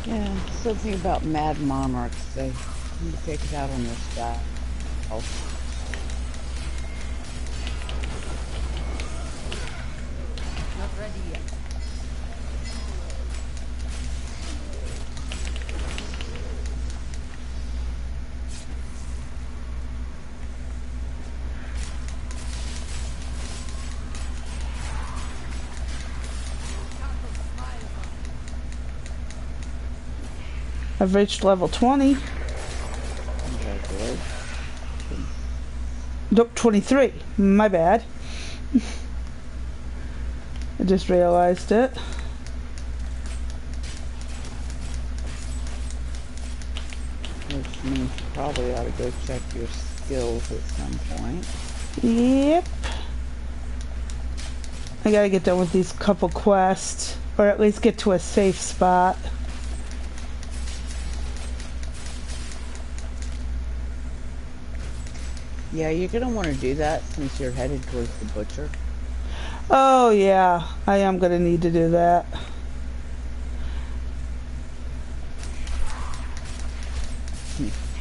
Yeah, something about mad monarchs. They need to take it out on this guy. Oh, Not ready yet. I've reached level 20. congratulations. Nope, 23. My bad. I just realized it. Which means you probably ought to go check your skills at some point. Yep. I gotta get done with these couple quests, or at least get to a safe spot. Yeah, you're gonna want to do that since you're headed towards the butcher. Oh yeah, I am gonna need to do that.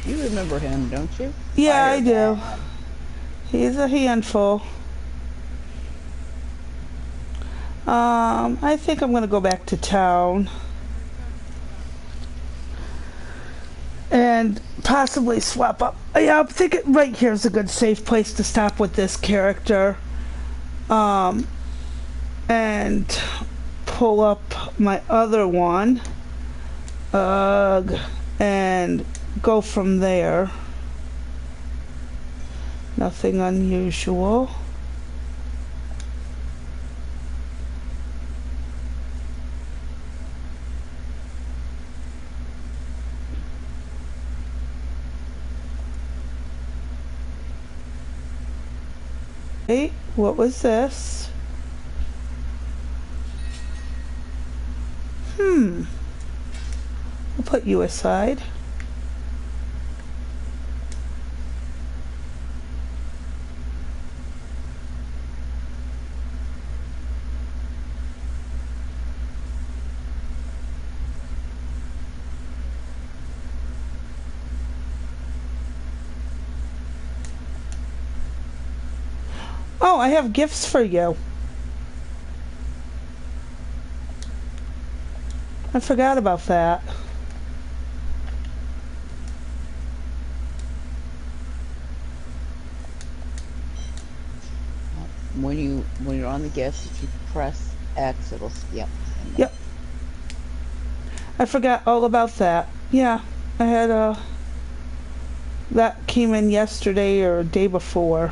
You remember him, don't you? Yeah, I do. Fireball. He's a handful. I think I'm gonna go back to town and possibly swap up. Yeah, I'm thinking right here's a good safe place to stop with this character. And pull up my other one. And go from there. Nothing unusual. Hey, what was this? We'll put you aside. Oh, I have gifts for you. I forgot about that. Let's when you're on the gift, if you press X, it'll yep. And Yep. I forgot all about that. Yeah, I had that came in yesterday or day before.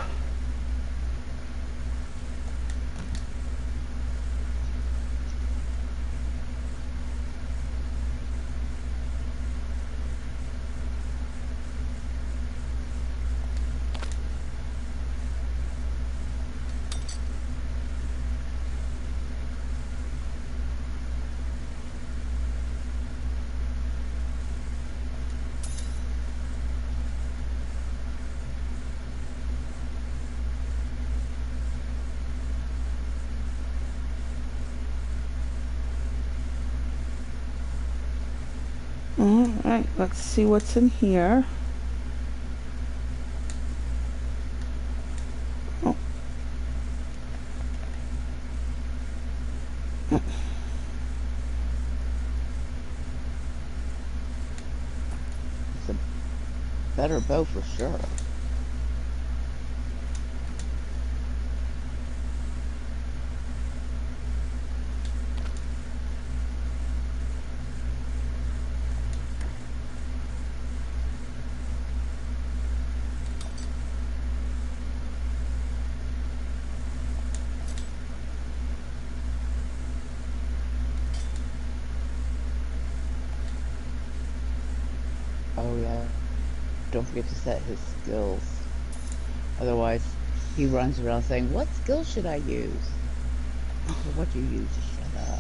All right, let's see what's in here. Oh. it's a better bow for sure. Oh yeah. Don't forget to set his skills. Otherwise, he runs around saying, "What skill should I use?" So what do you use? Just shut up.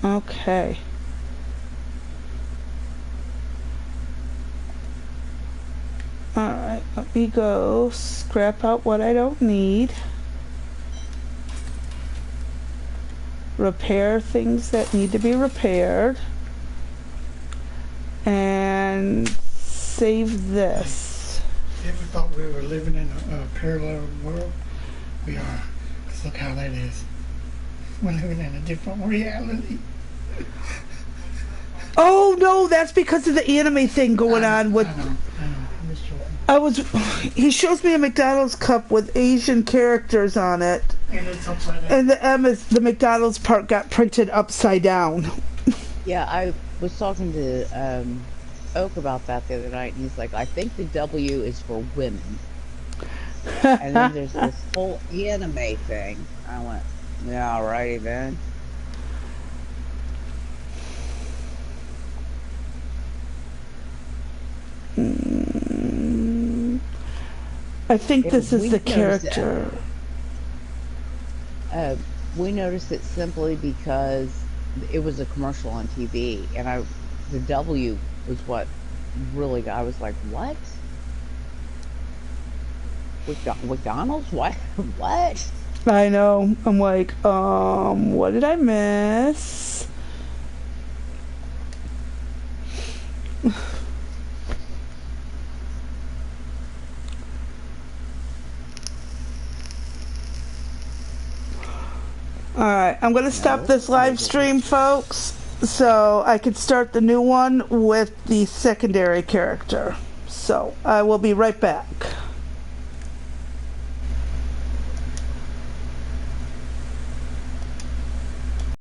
Okay. Alright, let me go scrap out what I don't need. Repair things that need to be repaired. And save this. Ever thought we were living in a parallel world? We are. 'Cause look how that is. We're living in a different reality. Oh no, that's because of the anime thing going on with. I know. I'm just joking. He shows me a McDonald's cup with Asian characters on it, And it's upside down. and the M is the McDonald's part got printed upside down. Yeah, I was talking to Oak about that the other night, and he's like, "I think the W is for women." And then there's this whole anime thing. I went, "Yeah, alrighty then." I think It- this is we the noticed that. character. We noticed it simply because it was a commercial on TV, and the W was what really got. I was like, "What? McDonald's? What? What?" I know. I'm like, what did I miss? Alright, I'm gonna stop this live stream, folks, so I can start the new one with the secondary character. So, I will be right back.